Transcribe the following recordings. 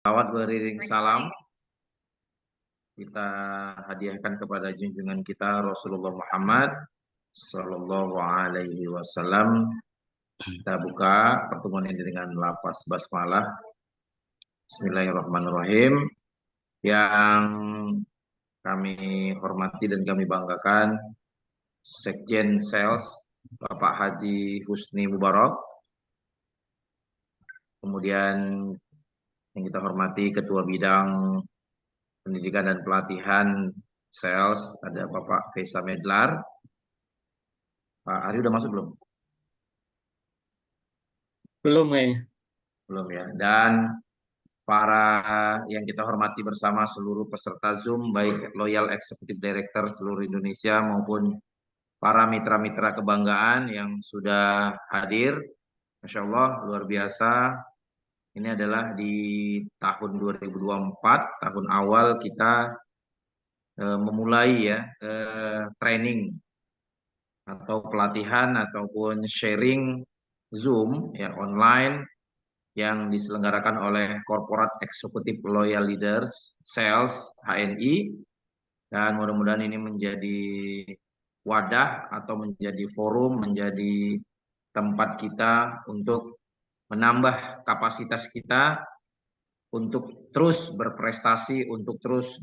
Salawat beriring salam kita hadiahkan kepada junjungan kita Rasulullah Muhammad Sallallahu Alaihi Wasallam. Kita buka pertemuan ini dengan lafaz basmalah. Bismillahirrahmanirrahim. Yang kami hormati dan kami banggakan Sekjen Sales Bapak Haji Husni Mubarak. Kemudian yang kita hormati Ketua Bidang Pendidikan dan Pelatihan Sales ada Bapak Faisal Medlar. Pak Ari udah masuk belum? Belum kayaknya. Belum ya. Dan para yang kita hormati bersama seluruh peserta Zoom, baik Loyal Executive Director seluruh Indonesia maupun para mitra-mitra kebanggaan yang sudah hadir. Masya Allah, luar biasa. Ini adalah di tahun 2024, tahun awal kita memulai ya training atau pelatihan ataupun sharing Zoom ya online yang diselenggarakan oleh Corporate Executive Loyal Leaders Sales HNI, dan mudah-mudahan ini menjadi wadah atau menjadi forum, menjadi tempat kita untuk menambah kapasitas kita untuk terus berprestasi, untuk terus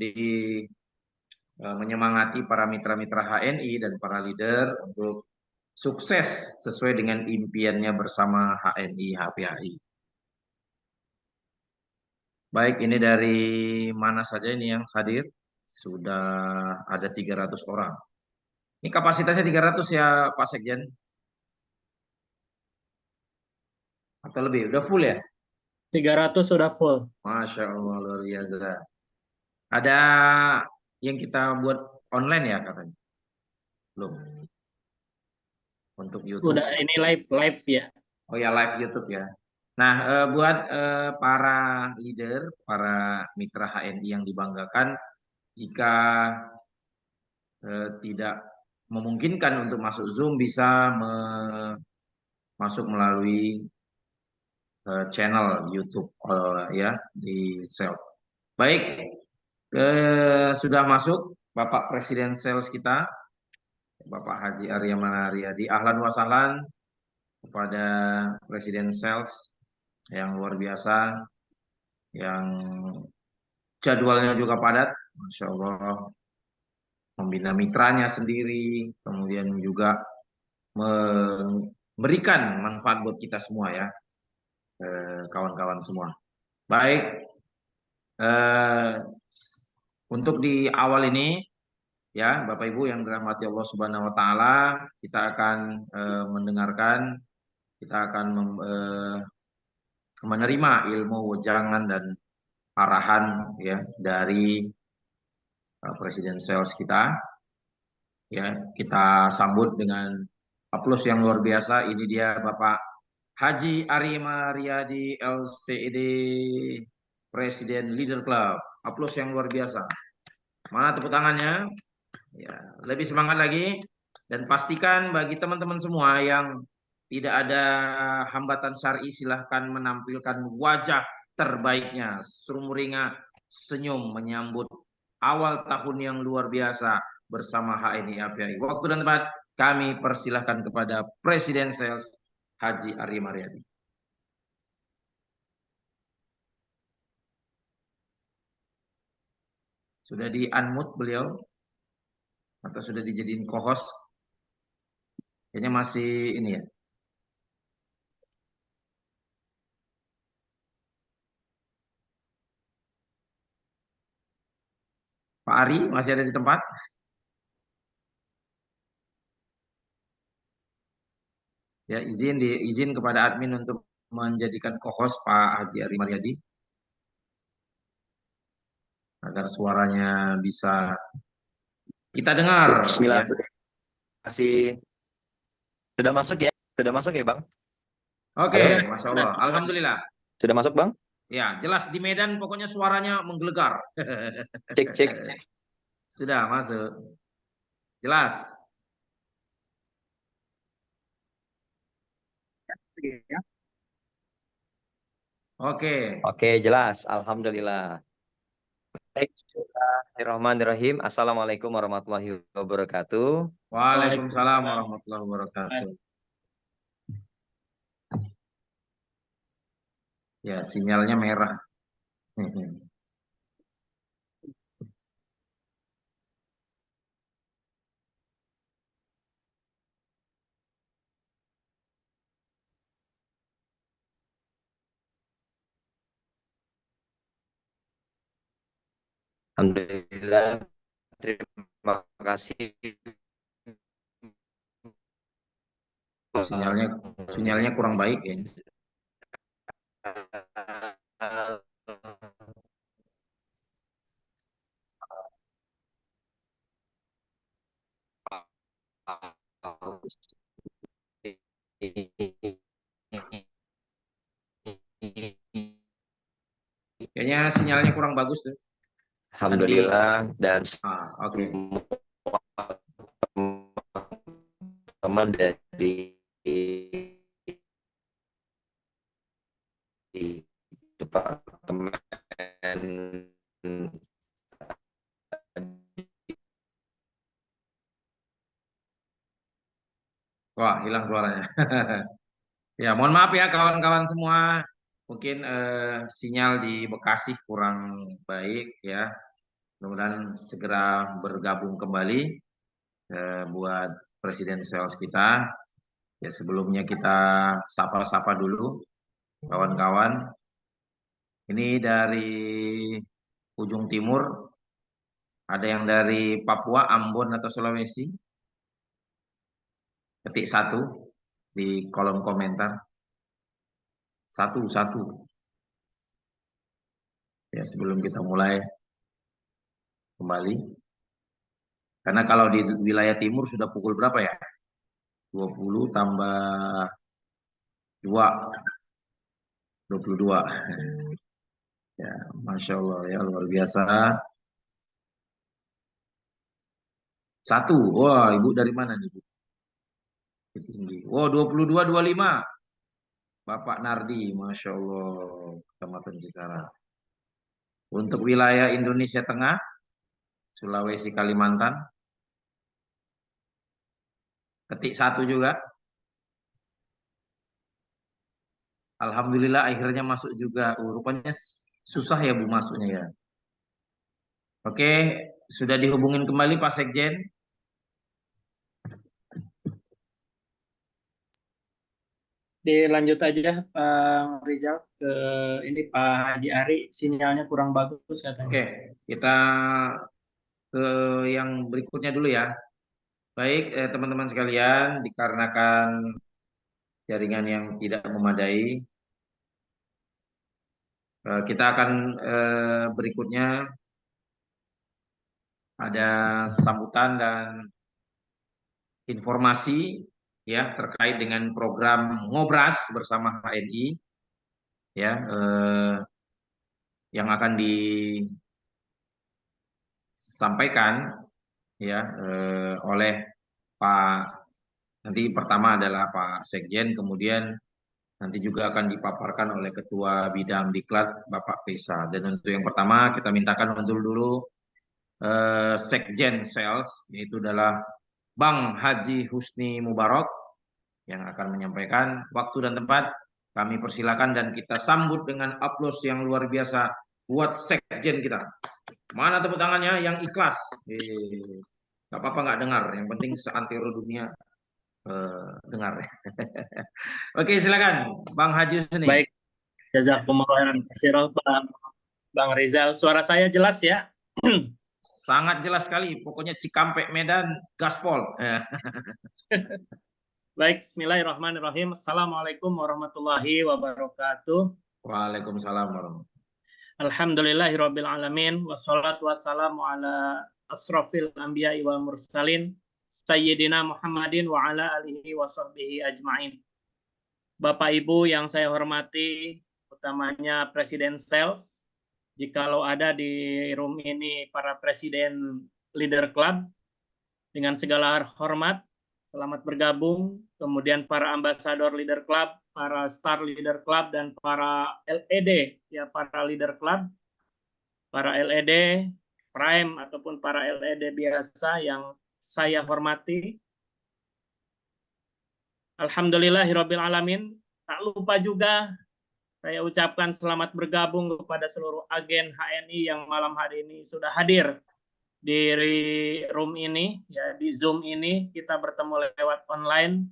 menyemangati para mitra-mitra HNI dan para leader untuk sukses sesuai dengan impiannya bersama HNI HPHI. Baik, ini dari mana saja ini yang hadir? Sudah ada 300 orang. Ini kapasitasnya 300 ya Pak Sekjen? Atau lebih? Udah full ya? 300 sudah full. Masya Allah, luar biasa. Ada yang kita buat online ya katanya? Belum. Untuk YouTube. Udah ini live ya. Oh ya, live YouTube ya. Nah, buat para leader, para mitra HNI yang dibanggakan, jika tidak memungkinkan untuk masuk Zoom, bisa masuk melalui channel YouTube ya di Sales. Baik, sudah masuk Bapak Presiden Sales kita, Bapak Haji Arya Manariyadi. Ahlan wa sahlan kepada Presiden Sales yang luar biasa, yang jadwalnya juga padat, Masya Allah, membina mitranya sendiri, kemudian juga memberikan manfaat buat kita semua ya, kawan-kawan semua. Baik, untuk di awal ini ya Bapak Ibu yang dirahmati Allah Subhanahu Wa Taala, kita akan mendengarkan, kita akan menerima ilmu wejangan dan arahan ya dari Presiden Sales kita. Ya, kita sambut dengan aplaus yang luar biasa. Ini dia Bapak Haji Ari Mariadi LCED Presiden Leader Club. Aplaus yang luar biasa. Mana tepuk tangannya? Ya, lebih semangat lagi, dan pastikan bagi teman-teman semua yang tidak ada hambatan syar'i, silahkan menampilkan wajah terbaiknya, sumringah senyum menyambut awal tahun yang luar biasa bersama HNI API. Waktu dan tempat kami persilahkan kepada Presiden Sales Haji Ari Mariadi. Sudah di-unmute beliau atau sudah dijadiin co-host? Kayaknya masih ini ya. Pak Ari masih ada di tempat? Ya, izin kepada admin untuk menjadikan co-host Pak Haji Ari Mariadi agar suaranya bisa kita dengar. Bismillah. Ya. Masih sudah masuk ya? Sudah masuk ya, Bang? Oke, Halo? Masya Allah. Alhamdulillah. Sudah masuk, Bang? Ya, jelas di Medan pokoknya suaranya menggelegar. Cek, cek. Sudah masuk. Jelas. Oke. Oke, jelas. Alhamdulillah. Baik, bismillahirrahmanirrahim. Assalamualaikum warahmatullahi wabarakatuh. Waalaikumsalam warahmatullahi wabarakatuh. Ya, sinyalnya merah. Alhamdulillah. Terima kasih. Sinyalnya kurang baik ya. Kayaknya sinyalnya kurang bagus tuh. Alhamdulillah dan Oke. teman dari departemen Wah, hilang suaranya. Ya, mohon maaf ya kawan-kawan semua. Mungkin sinyal di Bekasi kurang baik ya. Mudah-mudahan segera bergabung kembali buat Presiden Sales kita. Ya, sebelumnya kita sapa-sapa dulu kawan-kawan. Ini dari ujung timur, ada yang dari Papua, Ambon atau Sulawesi. Ketik 1 di kolom komentar. Satu. Ya, sebelum kita mulai kembali. Karena kalau di wilayah timur sudah pukul berapa ya? 20 tambah 2. 22. Ya, Masya Allah ya, luar biasa. 1. Wah, Ibu dari mana nih, Bu? Tinggi. Wow, 22, 25. Bapak Nardi, Masya Allah, Kecamatan Cikarang. Untuk wilayah Indonesia Tengah, Sulawesi, Kalimantan, ketik 1 juga. Alhamdulillah akhirnya masuk juga. Rupanya susah ya Bu masuknya ya. Oke, sudah dihubungin kembali Pak Sekjen. Dilanjut aja Pak Rizal ke ini Pak Haji Ari, sinyalnya kurang bagus katanya. Oke, kita ke yang berikutnya dulu ya. Baik, teman-teman sekalian, dikarenakan jaringan yang tidak memadai, kita akan berikutnya ada sambutan dan informasi ya terkait dengan program Ngobras bersama HNI ya yang akan disampaikan ya oleh Pak, nanti pertama adalah Pak Sekjen, kemudian nanti juga akan dipaparkan oleh Ketua Bidang Diklat Bapak Pesa. Dan untuk yang pertama kita mintakan untuk dulu Sekjen Sales, yaitu adalah Bang Haji Husni Mubarak yang akan menyampaikan. Waktu dan tempat kami persilakan dan kita sambut dengan aplaus yang luar biasa buat Sekjen kita. Mana tepuk tangannya yang ikhlas? Gak apa-apa nggak dengar, yang penting seantero dunia dengar. Oke, silakan Bang Haji Husni. Baik, jazakumullah khairan Bang Rizal. Suara saya jelas ya? Sangat jelas sekali, pokoknya Cikampek Medan gaspol. Baik, bismillahirrahmanirrahim. Assalamualaikum warahmatullahi wabarakatuh. Waalaikumsalam warahmatullahi wabarakatuh. Alhamdulillahirabbil alamin wassalatu wassalamu ala asrofil anbiya'i wal mursalin sayyidina Muhammadin wa ala alihi wa sahbihi ajmain. Bapak Ibu yang saya hormati, utamanya Presiden Sales, jikalau ada di room ini para presiden leader club, dengan segala hormat, selamat bergabung. Kemudian para ambasador leader club, para Star Leader Club dan para LED ya, para Leader Club, para LED Prime ataupun para LED biasa yang saya hormati. Alhamdulillahirabbil alamin. Tak lupa juga saya ucapkan selamat bergabung kepada seluruh agen HNI yang malam hari ini sudah hadir di room ini ya, di Zoom ini. Kita bertemu lewat online.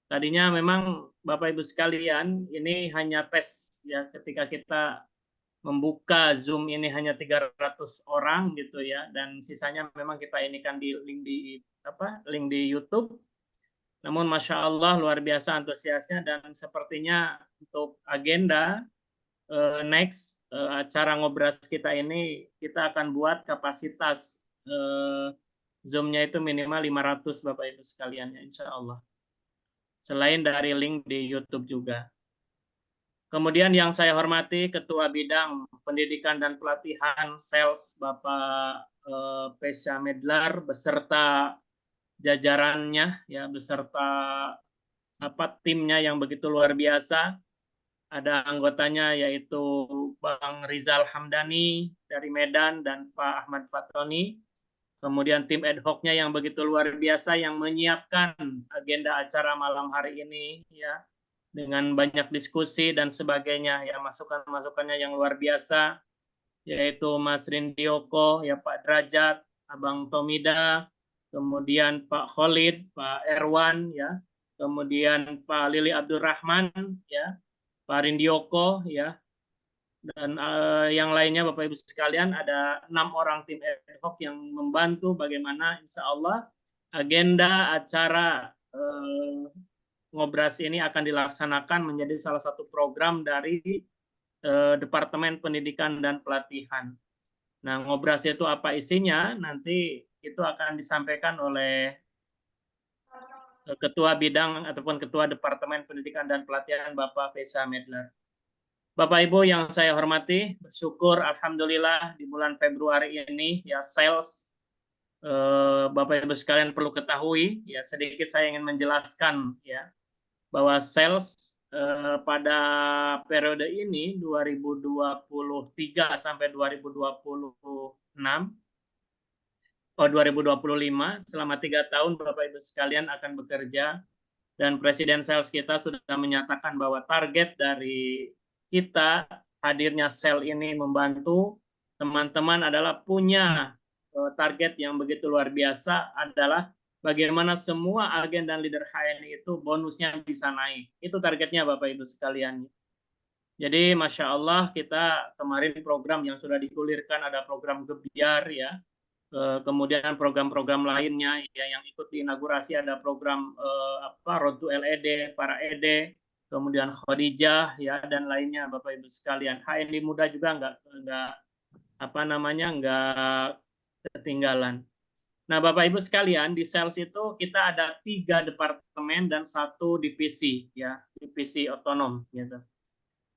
Tadinya memang Bapak Ibu sekalian ini hanya tes ya, ketika kita membuka Zoom ini hanya 300 orang gitu ya, dan sisanya memang kita ini kan di link di YouTube. Namun Masya Allah luar biasa antusiasnya, dan sepertinya untuk agenda next acara ngobras kita ini kita akan buat kapasitas Zoom-nya itu minimal 500 Bapak Ibu sekalian ya, insya Allah. Selain dari link di YouTube juga. Kemudian yang saya hormati Ketua Bidang Pendidikan dan Pelatihan Sales Bapak Pesha Medlar beserta jajarannya ya, beserta timnya yang begitu luar biasa. Ada anggotanya yaitu Bang Rizal Hamdani dari Medan dan Pak Ahmad Fatoni. Kemudian tim ad hoc-nya yang begitu luar biasa yang menyiapkan agenda acara malam hari ini ya, dengan banyak diskusi dan sebagainya ya, masukan-masukannya yang luar biasa, yaitu Mas Rindioko ya, Pak Derajat, Abang Tomida, kemudian Pak Khalid, Pak Erwan ya, kemudian Pak Lili Abdurrahman ya, Pak Rindioko ya, dan yang lainnya Bapak Ibu sekalian. Ada 6 orang tim ad hoc yang membantu bagaimana insya Allah agenda acara ngobras ini akan dilaksanakan menjadi salah satu program dari Departemen Pendidikan dan Pelatihan. Nah, ngobras itu apa isinya? Nanti itu akan disampaikan oleh Ketua Bidang ataupun Ketua Departemen Pendidikan dan Pelatihan Bapak Pesha Medlar. Bapak Ibu yang saya hormati, bersyukur alhamdulillah di bulan Februari ini ya, sales Bapak Ibu sekalian perlu ketahui ya, sedikit saya ingin menjelaskan ya, bahwa sales pada periode ini 2023 sampai 2025 selama 3 tahun Bapak Ibu sekalian akan bekerja, dan Presiden Sales kita sudah menyatakan bahwa target dari kita hadirnya sel ini membantu teman-teman adalah punya target yang begitu luar biasa, adalah bagaimana semua agen dan leader HNI itu bonusnya bisa naik. Itu targetnya Bapak Ibu sekalian. Jadi Masya Allah kita kemarin program yang sudah digulirkan, ada program Gebiar ya, kemudian program-program lainnya ya, yang ikut diinaugurasi ada program Road to LED, para ED, kemudian Khadijah ya, dan lainnya Bapak Ibu sekalian. HNI muda juga nggak ketinggalan. Nah, Bapak Ibu sekalian, di sales itu kita ada 3 departemen dan 1 divisi ya, divisi otonom gitu.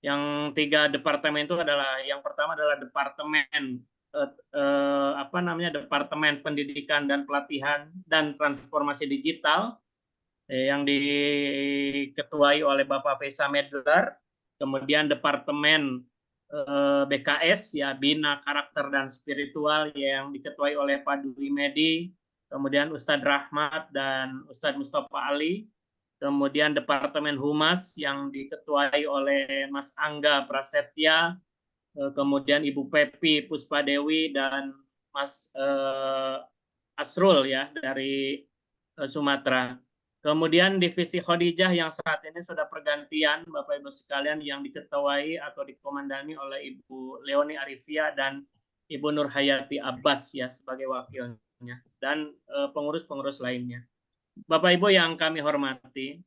Yang 3 departemen itu adalah, yang pertama adalah departemen Departemen Pendidikan dan Pelatihan dan Transformasi Digital yang diketuai oleh Bapak Pesha Medlar. Kemudian Departemen BKS ya, Bina Karakter dan Spiritual, yang diketuai oleh Pak Dwi Medi, kemudian Ustadz Rahmat dan Ustadz Mustafa Ali. Kemudian Departemen Humas yang diketuai oleh Mas Angga Prasetya, kemudian Ibu Pepi Puspadewi dan Mas Asrul ya dari Sumatera. Kemudian divisi Khadijah yang saat ini sudah pergantian Bapak Ibu sekalian, yang diketuai atau dikomandani oleh Ibu Leoni Arifia dan Ibu Nur Hayati Abbas ya sebagai wakilnya, dan pengurus-pengurus lainnya. Bapak Ibu yang kami hormati,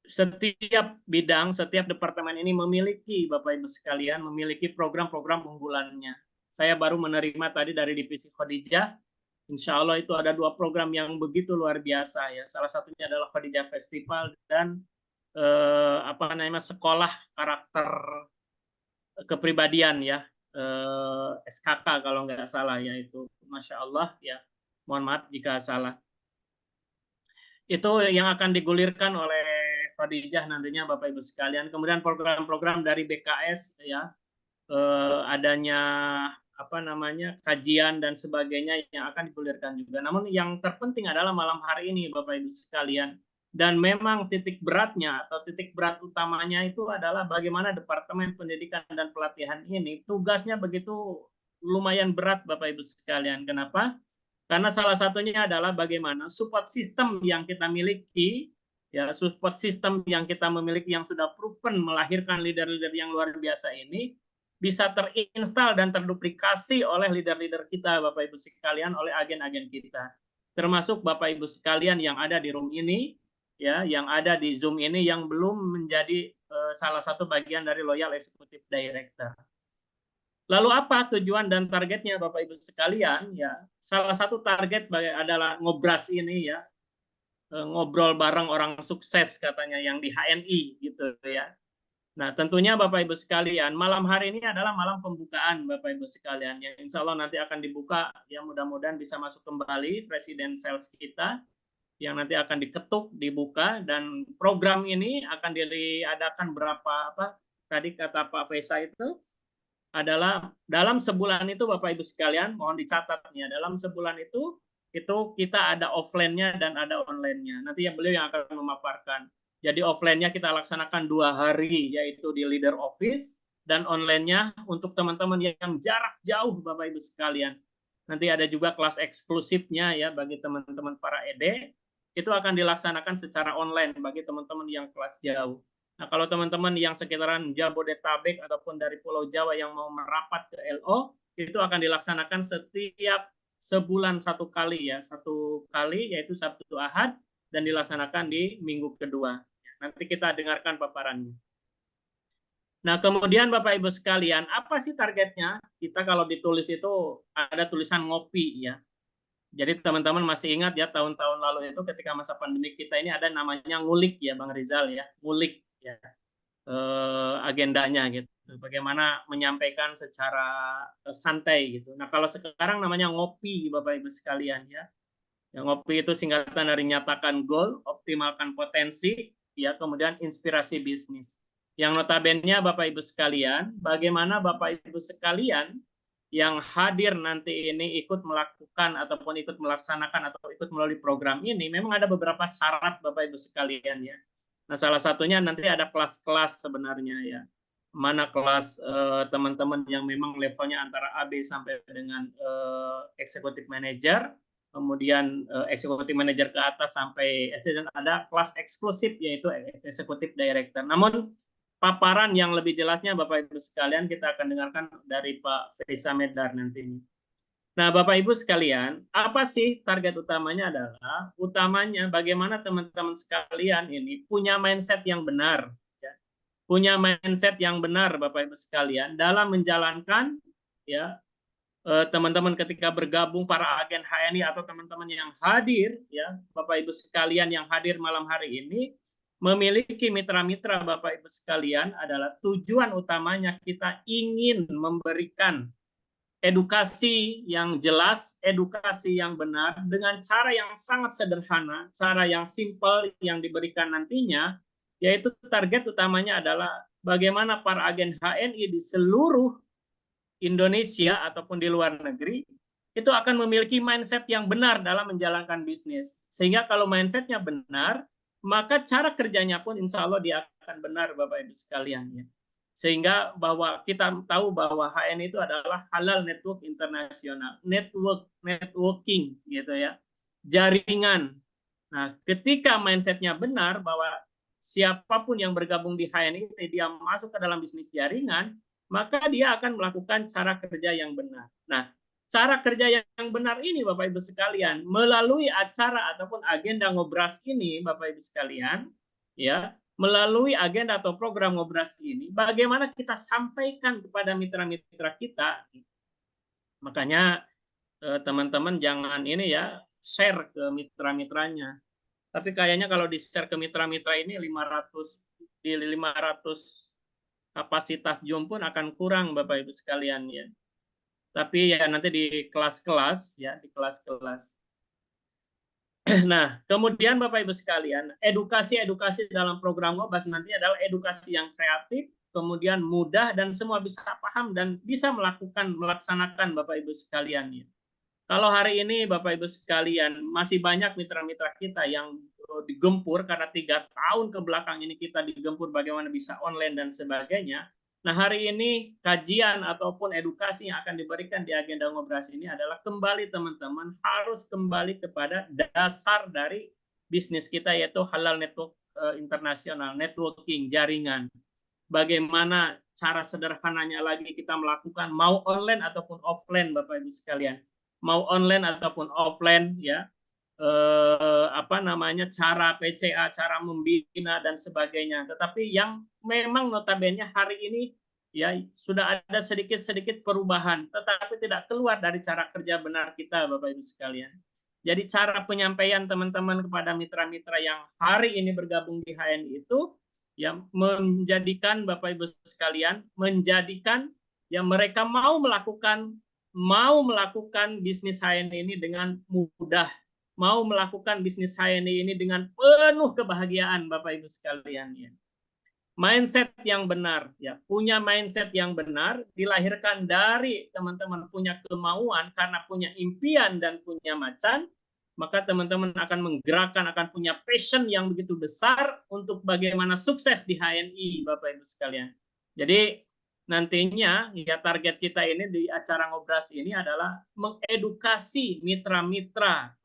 setiap bidang, setiap departemen ini memiliki, Bapak Ibu sekalian, memiliki program-program unggulannya. Saya baru menerima tadi dari divisi Khadijah, insya Allah itu ada 2 program yang begitu luar biasa ya. Salah satunya adalah Khadijah Festival dan sekolah karakter kepribadian ya, SKK kalau nggak salah ya, itu Masya Allah ya, mohon maaf jika salah. Itu yang akan digulirkan oleh Khadijah nantinya Bapak Ibu sekalian. Kemudian program-program dari BKS ya, adanya apa namanya kajian dan sebagainya yang akan digulirkan juga. Namun yang terpenting adalah malam hari ini Bapak Ibu sekalian, dan memang titik beratnya atau titik berat utamanya itu adalah bagaimana Departemen Pendidikan dan Pelatihan ini tugasnya begitu lumayan berat Bapak Ibu sekalian. Kenapa? Karena salah satunya adalah bagaimana support system yang kita miliki, ya support system yang kita memiliki yang sudah proven melahirkan leader-leader yang luar biasa ini bisa terinstall dan terduplikasi oleh leader-leader kita Bapak Ibu sekalian, oleh agen-agen kita. Termasuk Bapak Ibu sekalian yang ada di room ini, ya, yang ada di Zoom ini yang belum menjadi salah satu bagian dari Loyal Executive Director. Lalu apa tujuan dan targetnya Bapak Ibu sekalian? Ya, salah satu target adalah ngobras ini ya, ngobrol bareng orang sukses katanya yang di HNI gitu ya. Nah, tentunya Bapak Ibu sekalian, malam hari ini adalah malam pembukaan Bapak Ibu sekalian. Yang insya Allah nanti akan dibuka, ya mudah-mudahan bisa masuk kembali Presiden Sales kita, yang nanti akan diketuk, dibuka, dan program ini akan diadakan tadi kata Pak Faisal itu, adalah dalam sebulan itu Bapak Ibu sekalian, mohon dicatat ya, dalam sebulan itu kita ada offline-nya dan ada online-nya. Nanti beliau yang akan memaparkan. Jadi offline-nya kita laksanakan 2 hari, yaitu di Leader Office, dan online-nya untuk teman-teman yang jarak jauh Bapak Ibu sekalian. Nanti ada juga kelas eksklusifnya ya bagi teman-teman para ED, itu akan dilaksanakan secara online bagi teman-teman yang kelas jauh. Nah, kalau teman-teman yang sekitaran Jabodetabek ataupun dari Pulau Jawa yang mau merapat ke LO, itu akan dilaksanakan setiap sebulan 1 kali ya, 1 kali yaitu Sabtu Ahad, dan dilaksanakan di minggu kedua. Nanti kita dengarkan paparannya. Nah, kemudian Bapak Ibu sekalian, apa sih targetnya? Kita kalau ditulis itu ada tulisan ngopi ya. Jadi teman-teman masih ingat ya, tahun-tahun lalu itu ketika masa pandemi kita ini ada namanya ngulik ya Bang Rizal ya, ngulik ya, agendanya gitu. Bagaimana menyampaikan secara santai gitu. Nah, kalau sekarang namanya ngopi Bapak Ibu sekalian ya. Yang ngopi itu singkatan dari nyatakan goal, optimalkan potensi, ya, kemudian inspirasi bisnis. Yang notabene Bapak Ibu sekalian, bagaimana Bapak Ibu sekalian yang hadir nanti ini ikut melakukan ataupun ikut melaksanakan atau ikut melalui program ini, memang ada beberapa syarat Bapak Ibu sekalian ya. Nah, salah satunya nanti ada kelas-kelas sebenarnya ya. Mana kelas teman-teman yang memang levelnya antara AB sampai dengan executive manager, kemudian executive manager ke atas sampai SD, dan ada kelas eksklusif yaitu executive director. Namun paparan yang lebih jelasnya Bapak Ibu sekalian kita akan dengarkan dari Pak Faisal Medar nanti. Nah, Bapak Ibu sekalian, apa sih target utamanya? Adalah utamanya bagaimana teman-teman sekalian ini punya mindset yang benar, ya. Punya mindset yang benar Bapak Ibu sekalian dalam menjalankan ya teman-teman ketika bergabung para agen HNI atau teman-teman yang hadir ya Bapak Ibu sekalian yang hadir malam hari ini memiliki mitra-mitra Bapak Ibu sekalian adalah tujuan utamanya kita ingin memberikan edukasi yang jelas, edukasi yang benar dengan cara yang sangat sederhana, cara yang simpel yang diberikan nantinya, yaitu target utamanya adalah bagaimana para agen HNI di seluruh Indonesia ataupun di luar negeri itu akan memiliki mindset yang benar dalam menjalankan bisnis. Sehingga kalau mindsetnya benar, maka cara kerjanya pun insya Allah dia akan benar Bapak Ibu sekalian ya. Sehingga bahwa kita tahu bahwa HN itu adalah halal network internasional, networking gitu ya, jaringan. Nah, ketika mindsetnya benar bahwa siapapun yang bergabung di HN ini dia masuk ke dalam bisnis jaringan, maka dia akan melakukan cara kerja yang benar. Nah, cara kerja yang benar ini Bapak Ibu sekalian melalui acara ataupun agenda ngobras ini Bapak Ibu sekalian ya, melalui agenda atau program ngobras ini bagaimana kita sampaikan kepada mitra-mitra kita. Makanya teman-teman jangan ini ya share ke mitra-mitranya. Tapi kayaknya kalau di-share ke mitra-mitra ini 500 kapasitas Zoom pun akan kurang Bapak Ibu sekalian ya. Tapi ya nanti di kelas-kelas ya, di kelas-kelas. Nah, kemudian Bapak Ibu sekalian, edukasi dalam program Ngobras nanti adalah edukasi yang kreatif, kemudian mudah dan semua bisa paham dan bisa melaksanakan Bapak Ibu sekalian ya. Kalau hari ini Bapak Ibu sekalian masih banyak mitra-mitra kita yang digempur karena 3 tahun ke belakang ini kita digempur bagaimana bisa online dan sebagainya. Nah, hari ini kajian ataupun edukasi yang akan diberikan di agenda Ngobras ini adalah kembali teman-teman harus kembali kepada dasar dari bisnis kita yaitu halal network internasional, networking, jaringan. Bagaimana cara sederhananya lagi kita melakukan mau online ataupun offline Bapak Ibu sekalian. Mau online ataupun offline ya. Cara PCA, cara membina dan sebagainya. Tetapi yang memang notabene hari ini ya sudah ada sedikit-sedikit perubahan, tetapi tidak keluar dari cara kerja benar kita, Bapak Ibu sekalian. Jadi cara penyampaian teman-teman kepada mitra-mitra yang hari ini bergabung di HNI itu ya menjadikan Bapak Ibu sekalian yang mereka mau melakukan bisnis HNI ini dengan mudah, mau melakukan bisnis HNI ini dengan penuh kebahagiaan Bapak Ibu sekalian ya. Mindset yang benar ya, punya mindset yang benar dilahirkan dari teman-teman punya kemauan karena punya impian dan punya macan, maka teman-teman akan menggerakkan, akan punya passion yang begitu besar untuk bagaimana sukses di HNI Bapak Ibu sekalian. Jadi nantinya ya target kita ini di acara Ngobras ini adalah mengedukasi mitra-mitra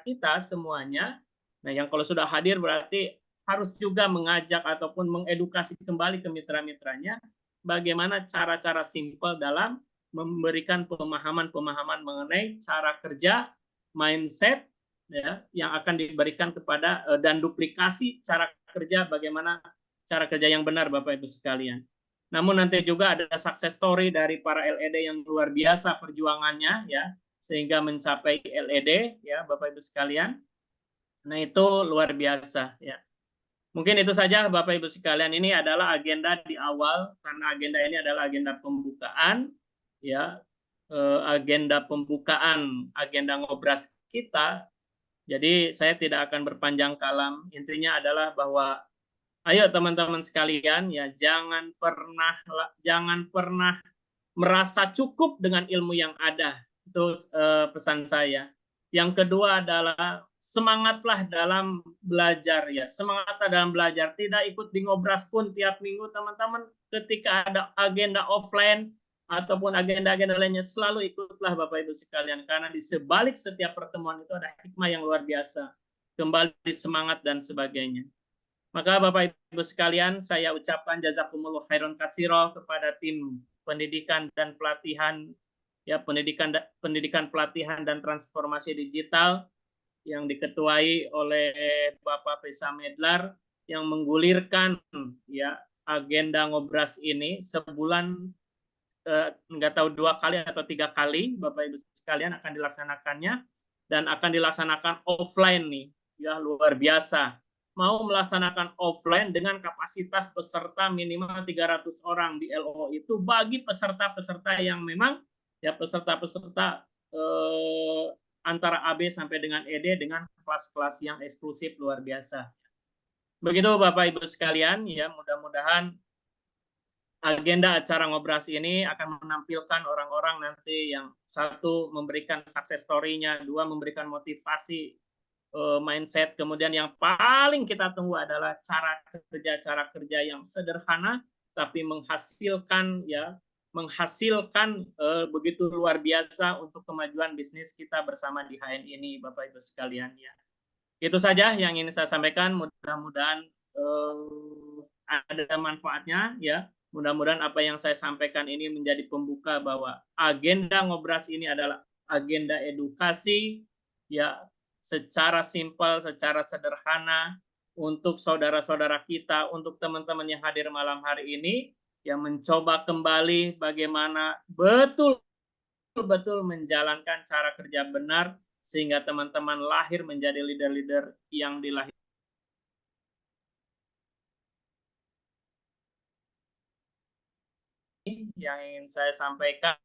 kita semuanya. Nah, yang kalau sudah hadir berarti harus juga mengajak ataupun mengedukasi kembali ke mitra-mitranya bagaimana cara-cara simpel dalam memberikan pemahaman-pemahaman mengenai cara kerja, mindset ya yang akan diberikan kepada dan duplikasi cara kerja bagaimana cara kerja yang benar Bapak Ibu sekalian. Namun nanti juga ada success story dari para LED yang luar biasa perjuangannya ya sehingga mencapai LED ya Bapak Ibu sekalian. Nah, itu luar biasa ya. Mungkin itu saja Bapak Ibu sekalian, ini adalah agenda di awal karena agenda ini adalah agenda pembukaan ya, agenda Ngobras kita. Jadi saya tidak akan berpanjang kalam. Intinya adalah bahwa ayo teman-teman sekalian ya jangan pernah merasa cukup dengan ilmu yang ada. Itu pesan saya. Yang kedua adalah semangatlah dalam belajar ya. Semangatlah dalam belajar. Tidak ikut di Ngobras pun tiap minggu teman-teman. Ketika ada agenda offline ataupun agenda-agenda lainnya selalu ikutlah Bapak Ibu sekalian. Karena di sebalik setiap pertemuan itu ada hikmah yang luar biasa. Kembali semangat dan sebagainya. Maka Bapak Ibu sekalian, saya ucapkan jazakumullah khairan katsira kepada tim pendidikan dan pelatihan ya pendidikan pelatihan dan transformasi digital yang diketuai oleh Bapak Pesa Medlar yang menggulirkan ya agenda Ngobras ini sebulan nggak tahu 2 kali atau 3 kali Bapak Ibu sekalian akan dilaksanakannya dan akan dilaksanakan offline nih ya luar biasa. Mau melaksanakan offline dengan kapasitas peserta minimal 300 orang di LO itu bagi peserta-peserta yang memang ya peserta-peserta antara AB sampai dengan ED dengan kelas-kelas yang eksklusif luar biasa. Begitu Bapak Ibu sekalian ya, mudah-mudahan agenda acara Ngobras ini akan menampilkan orang-orang nanti yang satu memberikan success story-nya, dua memberikan motivasi mindset, kemudian yang paling kita tunggu adalah cara kerja yang sederhana tapi menghasilkan begitu luar biasa untuk kemajuan bisnis kita bersama di HN ini Bapak Ibu sekalian ya. Itu saja yang ingin saya sampaikan, mudah-mudahan ada manfaatnya ya. Mudah-mudahan apa yang saya sampaikan ini menjadi pembuka bahwa agenda Ngobras ini adalah agenda edukasi ya secara simpel, secara sederhana untuk saudara-saudara kita, untuk teman-teman yang hadir malam hari ini yang mencoba kembali bagaimana betul-betul menjalankan cara kerja benar sehingga teman-teman lahir menjadi leader-leader yang dilahirkan. Yang ingin saya sampaikan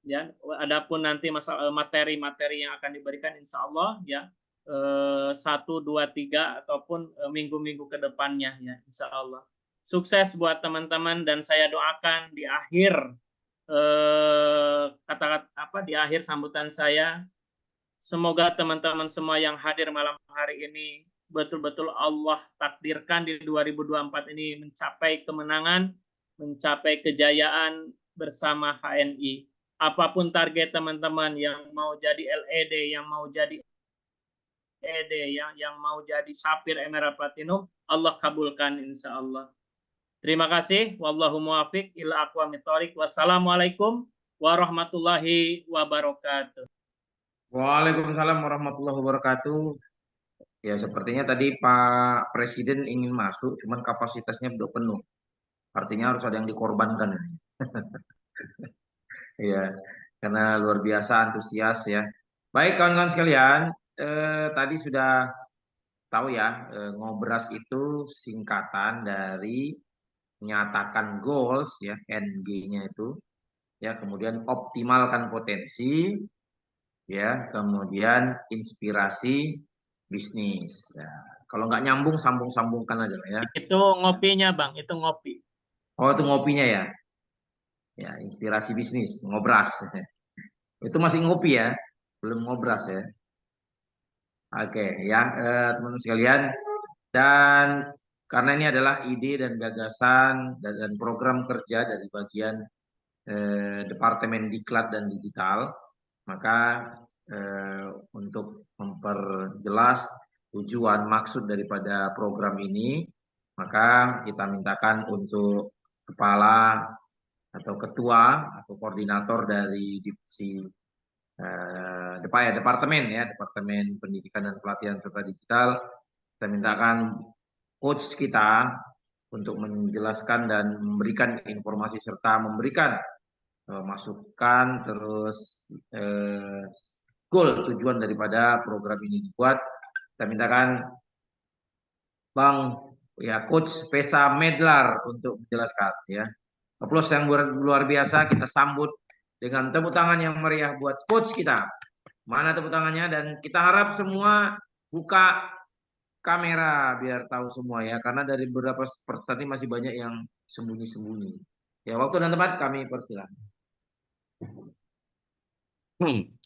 ya. Adapun nanti masalah materi-materi yang akan diberikan insya Allah ya 1, 2, 3 ataupun minggu-minggu ke depannya ya insya Allah. Sukses buat teman-teman dan saya doakan di akhir kata-kata di akhir sambutan saya, semoga teman-teman semua yang hadir malam hari ini betul-betul Allah takdirkan di 2024 ini mencapai kemenangan, mencapai kejayaan bersama HNI. Apapun target teman-teman yang mau jadi LED, yang mau jadi ED, yang mau jadi Sapphire, Emerald, Platinum, Allah kabulkan insya Allah. Terima kasih. Wallahu muwafiq ila aqwamit thoriq. Wassalamualaikum warahmatullahi wabarakatuh. Waalaikumsalam warahmatullahi wabarakatuh. Ya, sepertinya tadi Pak Presiden ingin masuk, cuman kapasitasnya belum penuh. Artinya harus ada yang dikorbankan. Ya, karena luar biasa antusias ya. Baik kawan-kawan sekalian, tadi sudah tahu ya, ngobras itu singkatan dari menyatakan goals ya, NG-nya itu ya, kemudian optimalkan potensi ya, kemudian inspirasi bisnis. Ya, kalau nggak nyambung sambung-sambungkan aja lah ya. Itu ngopinya Bang, itu ngopi. Oh itu ngopinya ya, ya inspirasi bisnis ngobras. Itu masih ngopi ya, belum ngobras ya. Oke ya teman-teman sekalian, dan karena ini adalah ide dan gagasan dan program kerja dari bagian Departemen Diklat dan Digital, maka untuk memperjelas tujuan maksud daripada program ini, maka kita mintakan untuk kepala atau ketua atau koordinator dari divisi Departemen Pendidikan dan Pelatihan serta Digital, kita mintakan coach kita untuk menjelaskan dan memberikan informasi serta memberikan masukan terus goal tujuan daripada program ini dibuat. Kita mintakan Bang ya Coach Pesa Medlar untuk menjelaskan ya. Aplaus yang luar biasa, kita sambut dengan tepuk tangan yang meriah buat coach kita. Mana tepuk tangannya, dan kita harap semua buka kamera biar tahu semua ya, karena dari beberapa peserta masih banyak yang sembunyi-sembunyi. Ya, waktu dan tempat kami persilahkan.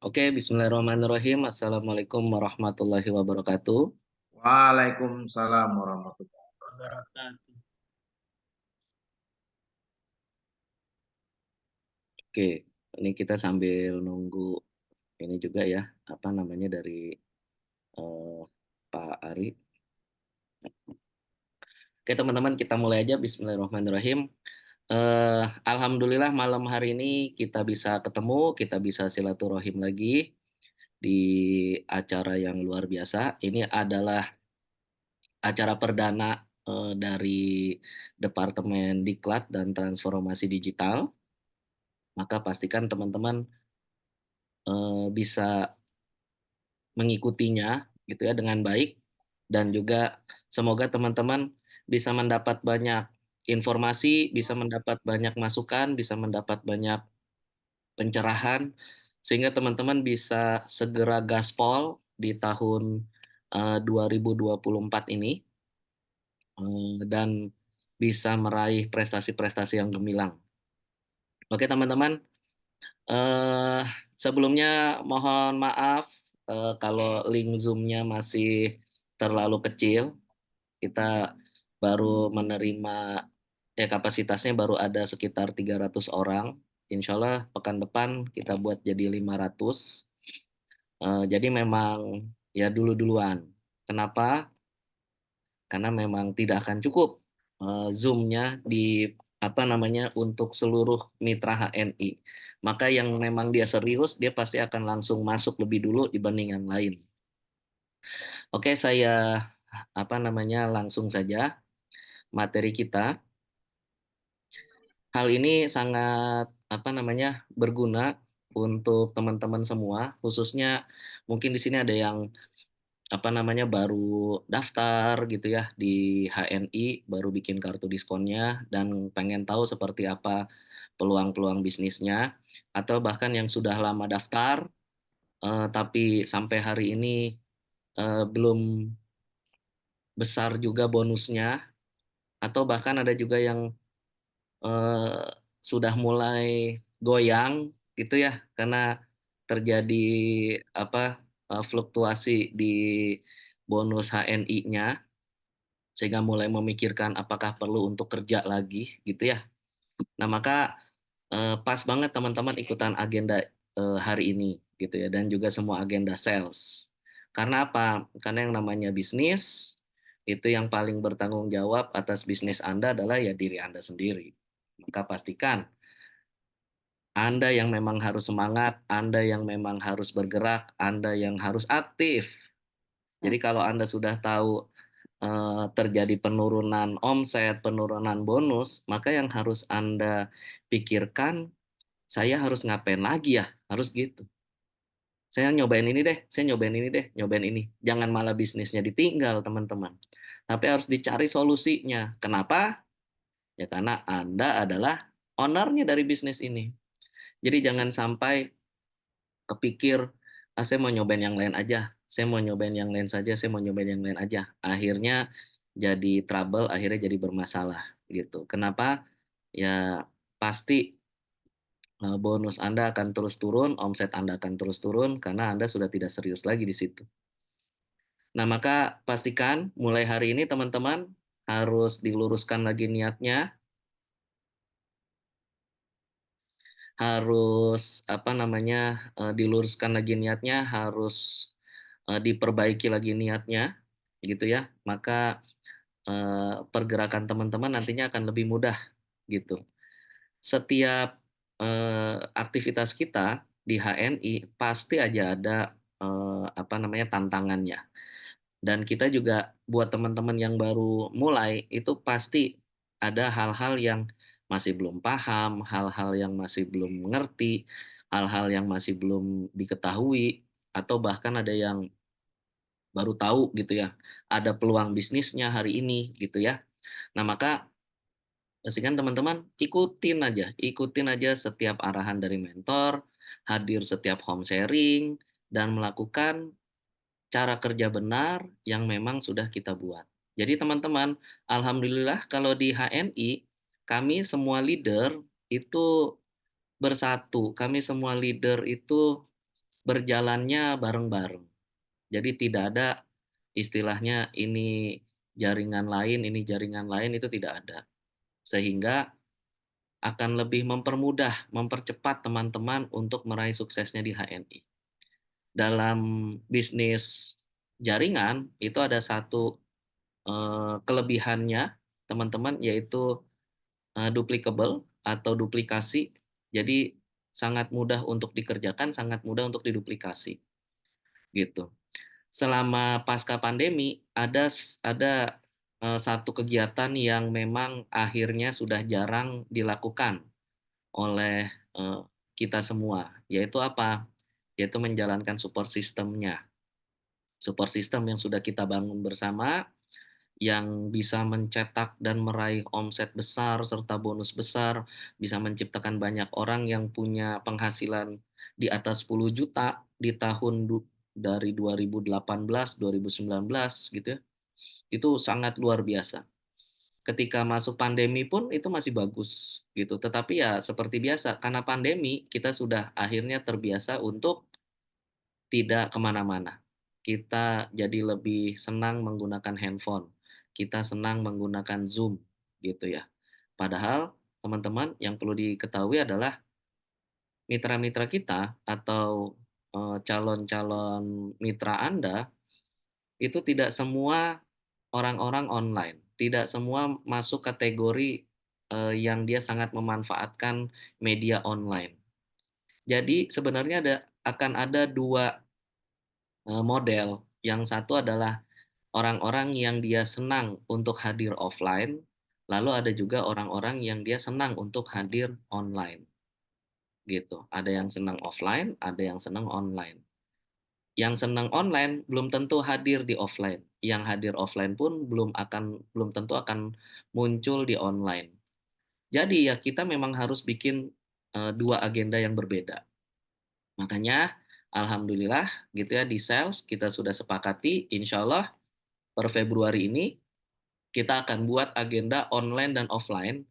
Oke, bismillahirrahmanirrahim. Assalamualaikum warahmatullahi wabarakatuh. Waalaikumsalam warahmatullahi wabarakatuh. Oke, ini kita sambil nunggu ini juga ya, apa namanya dari Pak Ari. Oke teman-teman, kita mulai aja. Bismillahirrahmanirrahim. Alhamdulillah malam hari ini kita bisa ketemu, kita bisa silaturahim lagi di acara yang luar biasa. Ini adalah acara perdana dari Departemen Diklat dan Transformasi Digital. Maka pastikan teman-teman bisa mengikutinya gitu ya dengan baik, dan juga semoga teman-teman bisa mendapat banyak informasi, bisa mendapat banyak masukan, bisa mendapat banyak pencerahan sehingga teman-teman bisa segera gaspol di tahun 2024 ini dan bisa meraih prestasi-prestasi yang gemilang. Oke teman-teman, sebelumnya mohon maaf kalau link Zoom-nya masih terlalu kecil. Kita baru menerima kapasitasnya baru ada sekitar 300 orang. Insya Allah pekan depan kita buat jadi 500. Jadi memang ya dulu-duluan. Kenapa? Karena memang tidak akan cukup Zoom-nya di untuk seluruh mitra HNI. Maka yang memang dia serius, dia pasti akan langsung masuk lebih dulu dibanding yang lain. Oke, saya langsung saja materi kita. Hal ini sangat berguna untuk teman-teman semua, khususnya mungkin di sini ada yang baru daftar gitu ya di HNI, baru bikin kartu diskonnya dan pengen tahu seperti apa peluang-peluang bisnisnya, atau bahkan yang sudah lama daftar tapi sampai hari ini belum besar juga bonusnya, atau bahkan ada juga yang eh, sudah mulai goyang gitu ya karena terjadi apa fluktuasi di bonus HNI-nya sehingga mulai memikirkan apakah perlu untuk kerja lagi gitu ya. Nah, maka pas banget teman-teman ikutan agenda hari ini gitu ya dan juga semua agenda sales. Karena apa? Karena yang namanya bisnis itu yang paling bertanggung jawab atas bisnis Anda adalah ya diri Anda sendiri. Maka pastikan Anda yang memang harus semangat, Anda yang memang harus bergerak, Anda yang harus aktif. Jadi kalau Anda sudah tahu terjadi penurunan omset, penurunan bonus, maka yang harus Anda pikirkan, saya harus ngapain lagi ya? Harus gitu. Saya nyobain ini deh, saya nyobain ini deh, nyobain ini. Jangan malah bisnisnya ditinggal, teman-teman. Tapi harus dicari solusinya. Kenapa? Ya karena Anda adalah ownernya dari bisnis ini. Jadi jangan sampai kepikir, saya mau nyobain yang lain aja, saya mau nyobain yang lain saja, saya mau nyobain yang lain aja. Akhirnya jadi trouble, akhirnya jadi bermasalah gitu. Kenapa? Ya pasti bonus Anda akan terus turun, omset Anda akan terus turun karena Anda sudah tidak serius lagi di situ. Nah, maka pastikan mulai hari ini teman-teman harus diluruskan lagi niatnya, harus apa namanya diluruskan lagi niatnya, harus diperbaiki lagi niatnya, gitu ya. Maka pergerakan teman-teman nantinya akan lebih mudah, gitu. Setiap aktivitas kita di HNI pasti aja ada apa namanya tantangannya. Dan kita juga buat teman-teman yang baru mulai itu pasti ada hal-hal yang masih belum paham, hal-hal yang masih belum mengerti, hal-hal yang masih belum diketahui, atau bahkan ada yang baru tahu gitu ya, ada peluang bisnisnya hari ini gitu ya. Nah, maka pastikan teman-teman ikutin aja setiap arahan dari mentor, hadir setiap home sharing, dan melakukan cara kerja benar yang memang sudah kita buat. Jadi teman-teman, alhamdulillah kalau di HNI kami semua leader itu bersatu. Kami semua leader itu berjalannya bareng-bareng. Jadi tidak ada istilahnya ini jaringan lain itu tidak ada. Sehingga akan lebih mempermudah, mempercepat teman-teman untuk meraih suksesnya di HNI. Dalam bisnis jaringan itu ada satu kelebihannya teman-teman yaitu duplicable atau duplikasi. Jadi sangat mudah untuk dikerjakan, sangat mudah untuk diduplikasi. Gitu. Selama pasca pandemi ada satu kegiatan yang memang akhirnya sudah jarang dilakukan oleh kita semua, yaitu apa? Yaitu menjalankan support system-nya. Support system yang sudah kita bangun bersama, yang bisa mencetak dan meraih omset besar serta bonus besar, bisa menciptakan banyak orang yang punya penghasilan di atas 10 juta di tahun dari 2018, 2019 gitu ya. Itu sangat luar biasa. Ketika masuk pandemi pun itu masih bagus gitu. Tetapi ya seperti biasa, karena pandemi kita sudah akhirnya terbiasa untuk tidak kemana-mana. Kita jadi lebih senang menggunakan handphone. Kita senang menggunakan Zoom gitu ya. Padahal teman-teman yang perlu diketahui adalah mitra-mitra kita atau calon-calon mitra Anda itu tidak semua orang-orang online. Tidak semua masuk kategori yang dia sangat memanfaatkan media online. Jadi sebenarnya akan ada dua model. Yang satu adalah orang-orang yang dia senang untuk hadir offline, lalu ada juga orang-orang yang dia senang untuk hadir online. Gitu. Ada yang senang offline, ada yang senang online. Yang senang online belum tentu hadir di offline. Yang hadir offline pun belum tentu akan muncul di online. Jadi ya kita memang harus bikin dua agenda yang berbeda. Makanya alhamdulillah gitu ya di sales kita sudah sepakati, insya Allah per Februari ini kita akan buat agenda online dan offline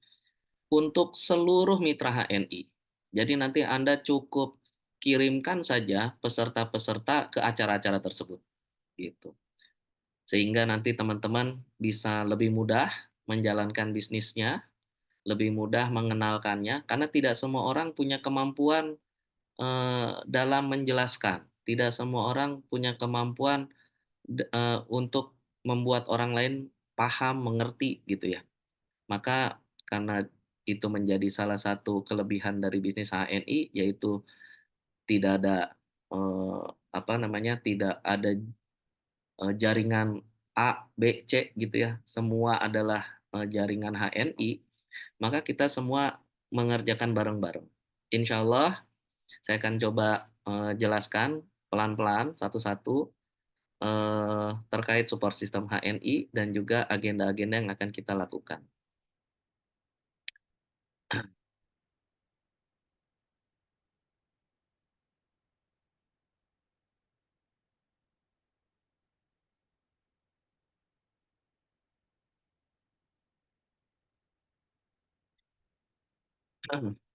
untuk seluruh mitra HNI. Jadi nanti Anda cukup kirimkan saja peserta-peserta ke acara-acara tersebut gitu. Sehingga nanti teman-teman bisa lebih mudah menjalankan bisnisnya, lebih mudah mengenalkannya karena tidak semua orang punya kemampuan dalam menjelaskan. Tidak semua orang punya kemampuan untuk membuat orang lain paham, mengerti gitu ya. Maka karena itu menjadi salah satu kelebihan dari bisnis HNI, yaitu tidak ada tidak ada jaringan A, B, C gitu ya. Semua adalah jaringan HNI. Maka kita semua mengerjakan bareng-bareng. Insya Allah saya akan coba jelaskan pelan-pelan satu-satu terkait support sistem HNI dan juga agenda-agenda yang akan kita lakukan.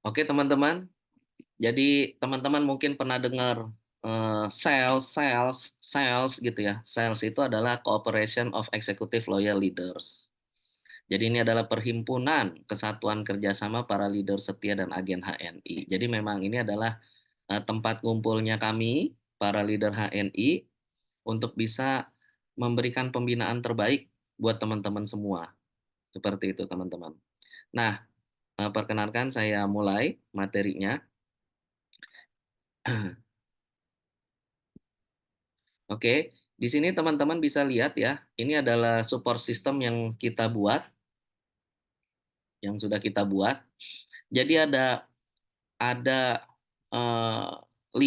Oke teman-teman, jadi teman-teman mungkin pernah dengar sales gitu ya. Sales itu adalah Cooperation of Executive Loyal Leaders. Jadi ini adalah perhimpunan kesatuan kerjasama para leader setia dan agen HNI. Jadi memang ini adalah tempat kumpulnya kami, para leader HNI, untuk bisa memberikan pembinaan terbaik buat teman-teman semua. Seperti itu teman-teman. Nah, perkenankan saya mulai materinya. Oke, di sini teman-teman bisa lihat ya, ini adalah support system yang kita buat, yang sudah kita buat. Jadi ada 5, 6,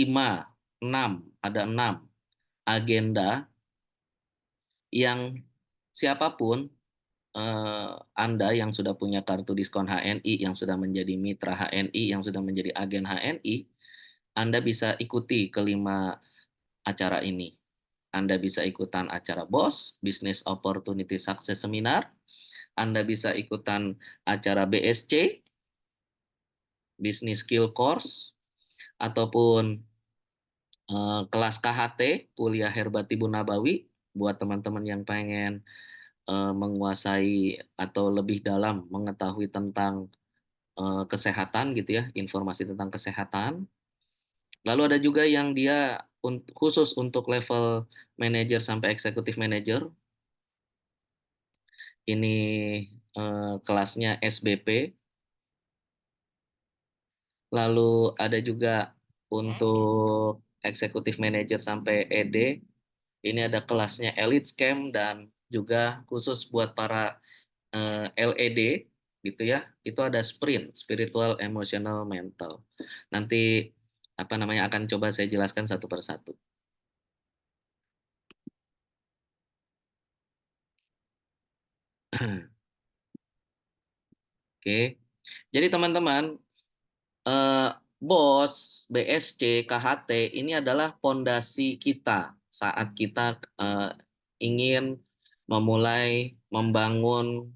ada 6 agenda yang siapapun Anda yang sudah punya kartu diskon HNI, yang sudah menjadi mitra HNI, yang sudah menjadi agen HNI, Anda bisa ikuti kelima acara ini. Anda bisa ikutan acara BOS, Business Opportunity Success Seminar. Anda bisa ikutan acara BSC, Business Skill Course, ataupun kelas KHT, Kuliah Herbatibun Nabawi, buat teman-teman yang pengen menguasai atau lebih dalam mengetahui tentang kesehatan gitu ya, informasi tentang kesehatan. Lalu ada juga yang dia khusus untuk level manager sampai eksekutif manager. Ini kelasnya SBP. Lalu ada juga untuk eksekutif manager sampai ED. Ini ada kelasnya Elite Scam dan juga khusus buat para LED gitu ya. Itu ada sprint, spiritual, emotional, mental. Nanti akan coba saya jelaskan satu persatu. Oke. Jadi teman-teman, BOS, BSC, KHT ini adalah pondasi kita saat kita ingin memulai membangun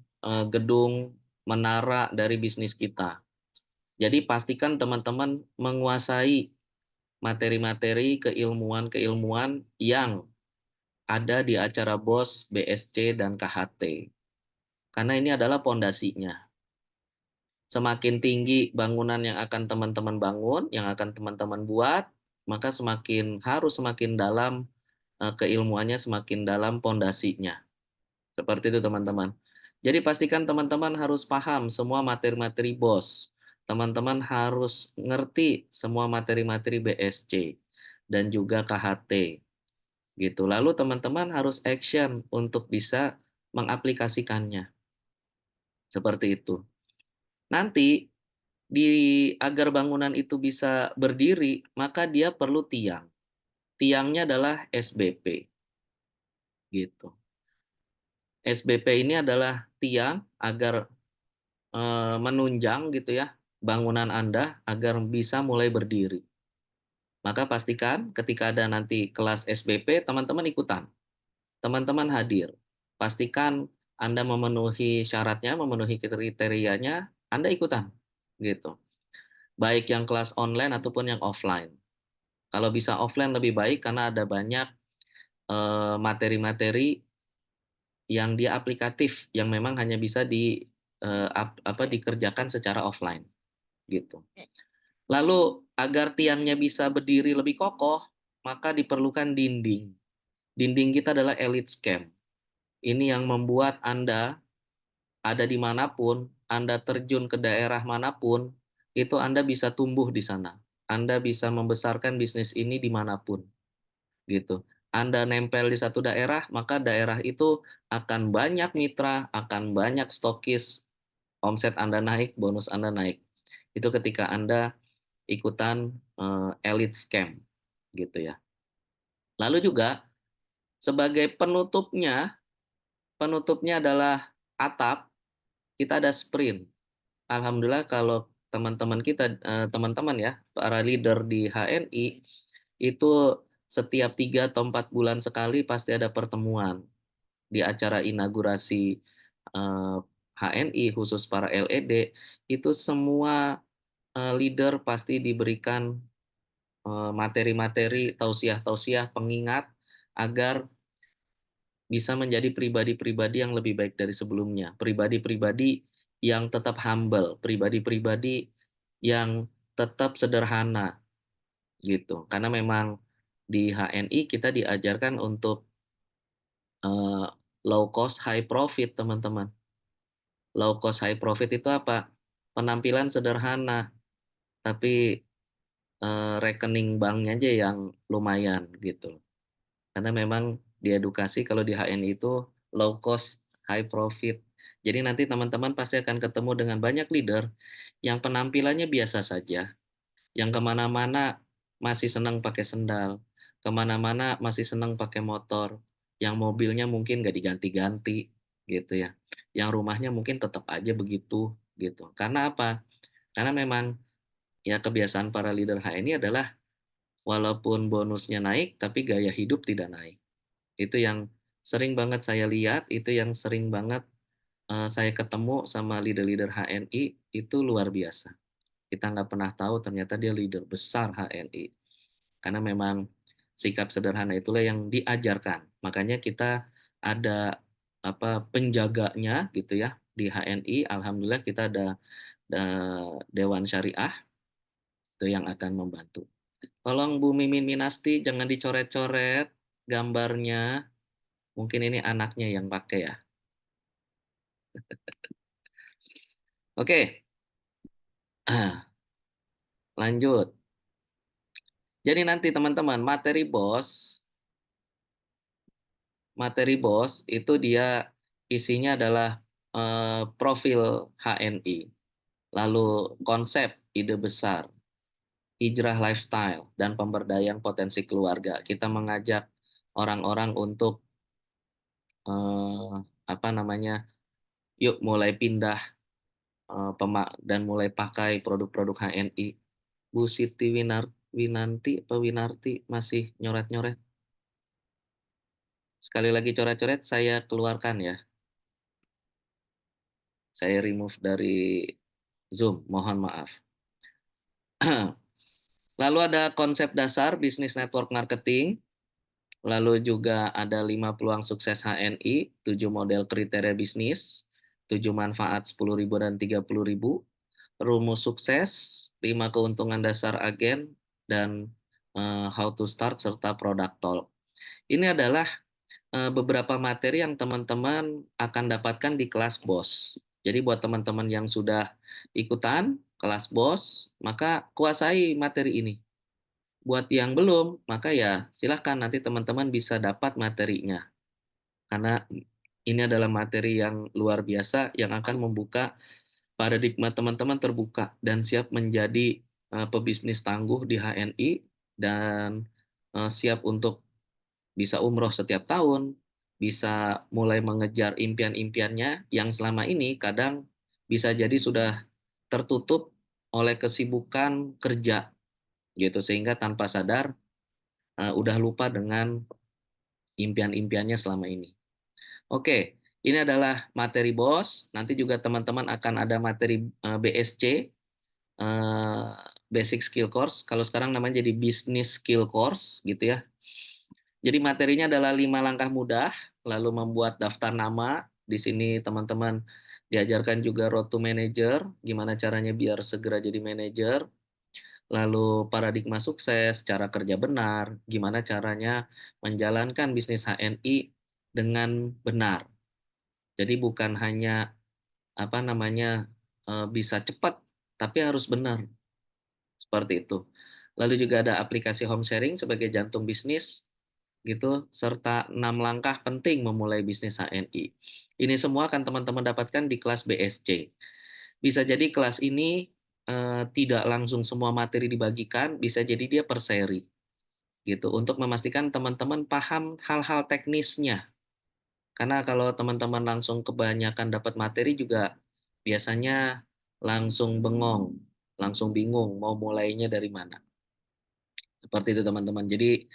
gedung menara dari bisnis kita. Jadi pastikan teman-teman menguasai materi-materi keilmuan-keilmuan yang ada di acara BOS, BSC, dan KHT. Karena ini adalah pondasinya. Semakin tinggi bangunan yang akan teman-teman bangun, yang akan teman-teman buat, maka harus semakin dalam keilmuannya, semakin dalam pondasinya. Seperti itu teman-teman. Jadi pastikan teman-teman harus paham semua materi-materi BOS. Teman-teman harus ngerti semua materi-materi BSC dan juga KHT. Gitu. Lalu teman-teman harus action untuk bisa mengaplikasikannya. Seperti itu. Nanti agar bangunan itu bisa berdiri, maka dia perlu tiang. Tiangnya adalah SBP. Gitu. SBP ini adalah tiang agar menunjang gitu ya bangunan Anda agar bisa mulai berdiri. Maka pastikan ketika ada nanti kelas SBP, teman-teman ikutan, teman-teman hadir. Pastikan Anda memenuhi syaratnya, memenuhi kriterianya, Anda ikutan, gitu. Baik yang kelas online ataupun yang offline. Kalau bisa offline lebih baik karena ada banyak materi-materi yang dia aplikatif, yang memang hanya bisa dikerjakan secara offline, gitu. Lalu agar tiangnya bisa berdiri lebih kokoh, maka diperlukan dinding. Dinding kita adalah elite scam. Ini yang membuat Anda ada dimanapun, Anda terjun ke daerah manapun, itu Anda bisa tumbuh di sana. Anda bisa membesarkan bisnis ini dimanapun, gitu. Anda nempel di satu daerah, maka daerah itu akan banyak mitra, akan banyak stokis, omset Anda naik, bonus Anda naik. Itu ketika Anda ikutan elite scam, gitu ya. Lalu juga sebagai penutupnya adalah atap, kita ada sprint. Alhamdulillah kalau teman-teman kita, teman-teman ya, para leader di HNI, itu setiap 3 atau 4 bulan sekali pasti ada pertemuan di acara inaugurasi HNI khusus para LED, itu semua leader pasti diberikan materi-materi tausiah-tausiah pengingat agar bisa menjadi pribadi-pribadi yang lebih baik dari sebelumnya, pribadi-pribadi yang tetap humble, pribadi-pribadi yang tetap sederhana gitu. Karena memang di HNI kita diajarkan untuk low cost high profit, teman-teman. Low cost high profit itu apa? Penampilan sederhana, tapi rekening banknya aja yang lumayan gitu. Karena memang di edukasi kalau di HNI itu low cost, high profit. Jadi nanti teman-teman pasti akan ketemu dengan banyak leader yang penampilannya biasa saja, yang kemana-mana masih senang pakai sendal, kemana-mana masih senang pakai motor, yang mobilnya mungkin nggak diganti-ganti gitu ya, yang rumahnya mungkin tetap aja begitu gitu. Karena apa? Karena memang ya kebiasaan para leader HNI adalah walaupun bonusnya naik, tapi gaya hidup tidak naik. Itu yang sering banget saya lihat, itu yang sering banget saya ketemu sama leader-leader HNI, itu luar biasa. Kita nggak pernah tahu ternyata dia leader besar HNI. Karena memang sikap sederhana itulah yang diajarkan. Makanya kita ada penjaganya gitu ya di HNI. Alhamdulillah kita ada Dewan Syariah itu yang akan membantu. Tolong Bu Mimin Minasti jangan dicoret-coret gambarnya. Mungkin ini anaknya yang pakai ya. Oke. Lanjut. Jadi nanti teman-teman, materi BOS itu dia isinya adalah profil HNI, lalu konsep ide besar, hijrah lifestyle, dan pemberdayaan potensi keluarga. Kita mengajak orang-orang untuk yuk mulai pindah dan mulai pakai produk-produk HNI. Bu Siti Winanti masih nyoret-nyoret. Sekali lagi coret-coret saya keluarkan ya. Saya remove dari Zoom, mohon maaf. Lalu ada konsep dasar bisnis network marketing. Lalu juga ada 5 peluang sukses HNI, 7 model kriteria bisnis, 7 manfaat 10.000 dan 30.000, rumus sukses, 5 keuntungan dasar agen, dan how to start serta product talk. Ini adalah beberapa materi yang teman-teman akan dapatkan di kelas BOS. Jadi buat teman-teman yang sudah ikutan kelas BOS, maka kuasai materi ini. Buat yang belum, maka ya silahkan nanti teman-teman bisa dapat materinya. Karena ini adalah materi yang luar biasa yang akan membuka paradigma teman-teman terbuka dan siap menjadi pebisnis tangguh di HNI dan siap untuk bisa umroh setiap tahun, bisa mulai mengejar impian-impiannya yang selama ini kadang bisa jadi sudah tertutup oleh kesibukan kerja gitu, sehingga tanpa sadar udah lupa dengan impian-impiannya selama ini. Oke, ini adalah materi BOS. Nanti juga teman-teman akan ada materi BSC, Basic Skill Course. Kalau sekarang namanya jadi Business Skill Course gitu ya. Jadi materinya adalah 5 langkah mudah, lalu membuat daftar nama. Di sini teman-teman diajarkan juga road to manager, gimana caranya biar segera jadi manager. Lalu paradigma sukses, cara kerja benar, gimana caranya menjalankan bisnis HNI dengan benar. Jadi bukan hanya bisa cepat, tapi harus benar. Seperti itu. Lalu juga ada aplikasi home sharing sebagai jantung bisnis gitu, serta 6 langkah penting memulai bisnis HNI. Ini semua akan teman-teman dapatkan di kelas BSC. Bisa jadi kelas ini tidak langsung semua materi dibagikan, bisa jadi dia per seri gitu, untuk memastikan teman-teman paham hal-hal teknisnya. Karena kalau teman-teman langsung kebanyakan dapat materi juga biasanya langsung bengong, langsung bingung mau mulainya dari mana. Seperti itu teman-teman. Jadi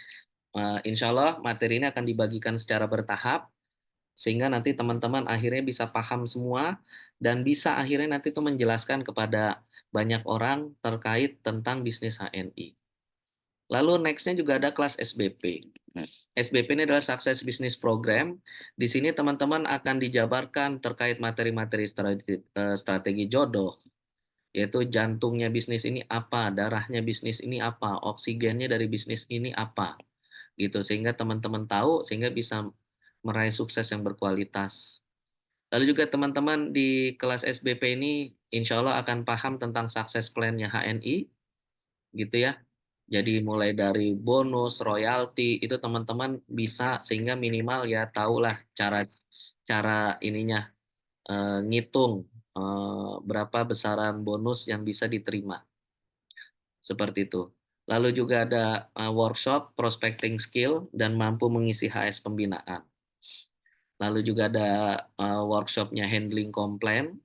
insya Allah materi ini akan dibagikan secara bertahap, sehingga nanti teman-teman akhirnya bisa paham semua dan bisa akhirnya nanti itu menjelaskan kepada banyak orang terkait tentang bisnis HNI. Lalu nextnya juga ada kelas SBP. SBP ini adalah Success Business Program. Di sini teman-teman akan dijabarkan terkait materi-materi strategi jodoh, yaitu jantungnya bisnis ini apa, darahnya bisnis ini apa, oksigennya dari bisnis ini apa, gitu, sehingga teman-teman tahu, sehingga bisa meraih sukses yang berkualitas. Lalu juga teman-teman di kelas SBP ini insya Allah akan paham tentang success plan-nya HNI, gitu ya. Jadi mulai dari bonus, royalti, itu teman-teman bisa, sehingga minimal ya tahulah cara ininya, ngitung berapa besaran bonus yang bisa diterima. Seperti itu. Lalu juga ada workshop prospecting skill dan mampu mengisi HS pembinaan. Lalu juga ada workshopnya handling komplain.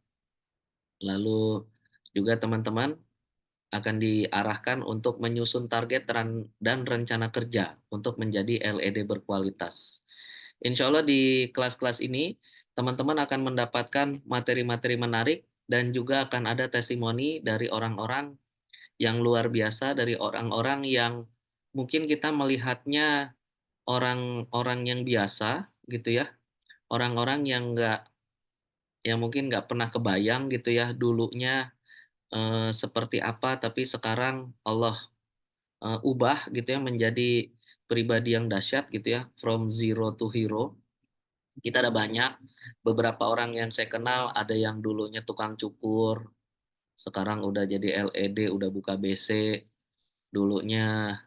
Lalu juga teman-teman akan diarahkan untuk menyusun target dan rencana kerja untuk menjadi LED berkualitas. Insya Allah di kelas-kelas ini teman-teman akan mendapatkan materi-materi menarik dan juga akan ada testimoni dari orang-orang yang luar biasa, dari orang-orang yang mungkin kita melihatnya orang-orang yang biasa gitu ya, orang-orang yang mungkin nggak pernah kebayang gitu ya dulunya seperti apa, tapi sekarang Allah ubah gitu ya menjadi pribadi yang dahsyat gitu ya, from zero to hero. Kita ada banyak, beberapa orang yang saya kenal, ada yang dulunya tukang cukur, sekarang udah jadi LED, udah buka BC, dulunya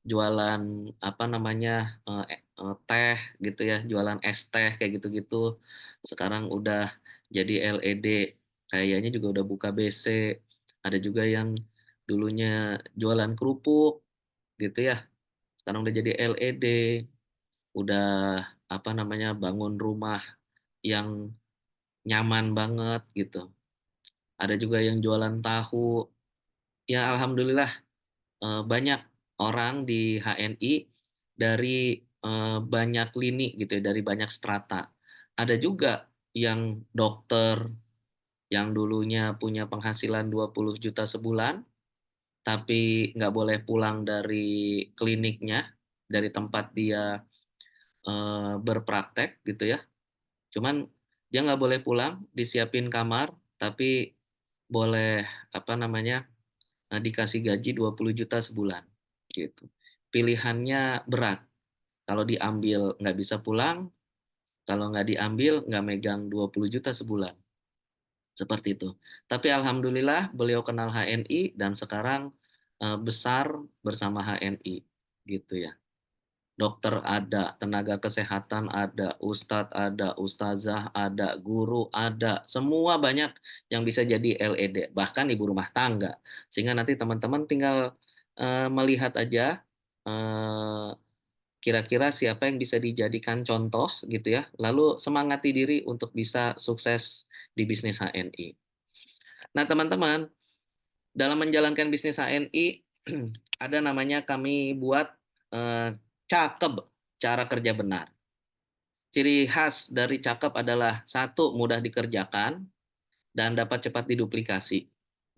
jualan teh gitu ya, jualan es teh kayak gitu-gitu, sekarang udah jadi LED, kayaknya juga udah buka BC. Ada juga yang dulunya jualan kerupuk gitu ya, sekarang udah jadi LED, udah bangun rumah yang nyaman banget gitu. Ada juga yang jualan tahu. Ya alhamdulillah banyak orang di HNI dari banyak lini gitu ya, dari banyak strata. Ada juga yang dokter yang dulunya punya penghasilan 20 juta sebulan, tapi nggak boleh pulang dari kliniknya, dari tempat dia berpraktek gitu ya. Cuman dia nggak boleh pulang, disiapin kamar, tapi boleh dikasih gaji 20 juta sebulan gitu. Pilihannya berat. Kalau diambil nggak bisa pulang, kalau nggak diambil nggak megang 20 juta sebulan. Seperti itu. Tapi alhamdulillah beliau kenal HNI dan sekarang besar bersama HNI gitu ya. Dokter ada, tenaga kesehatan ada, ustadz ada, ustazah ada, guru ada, semua banyak yang bisa jadi LED, bahkan ibu rumah tangga. Sehingga nanti teman-teman tinggal melihat aja kira-kira siapa yang bisa dijadikan contoh gitu ya, lalu semangati diri untuk bisa sukses di bisnis HNI. Nah, teman-teman, dalam menjalankan bisnis HNI ada namanya kami buat cakep, cara kerja benar. Ciri khas dari cakep adalah satu, mudah dikerjakan dan dapat cepat diduplikasi.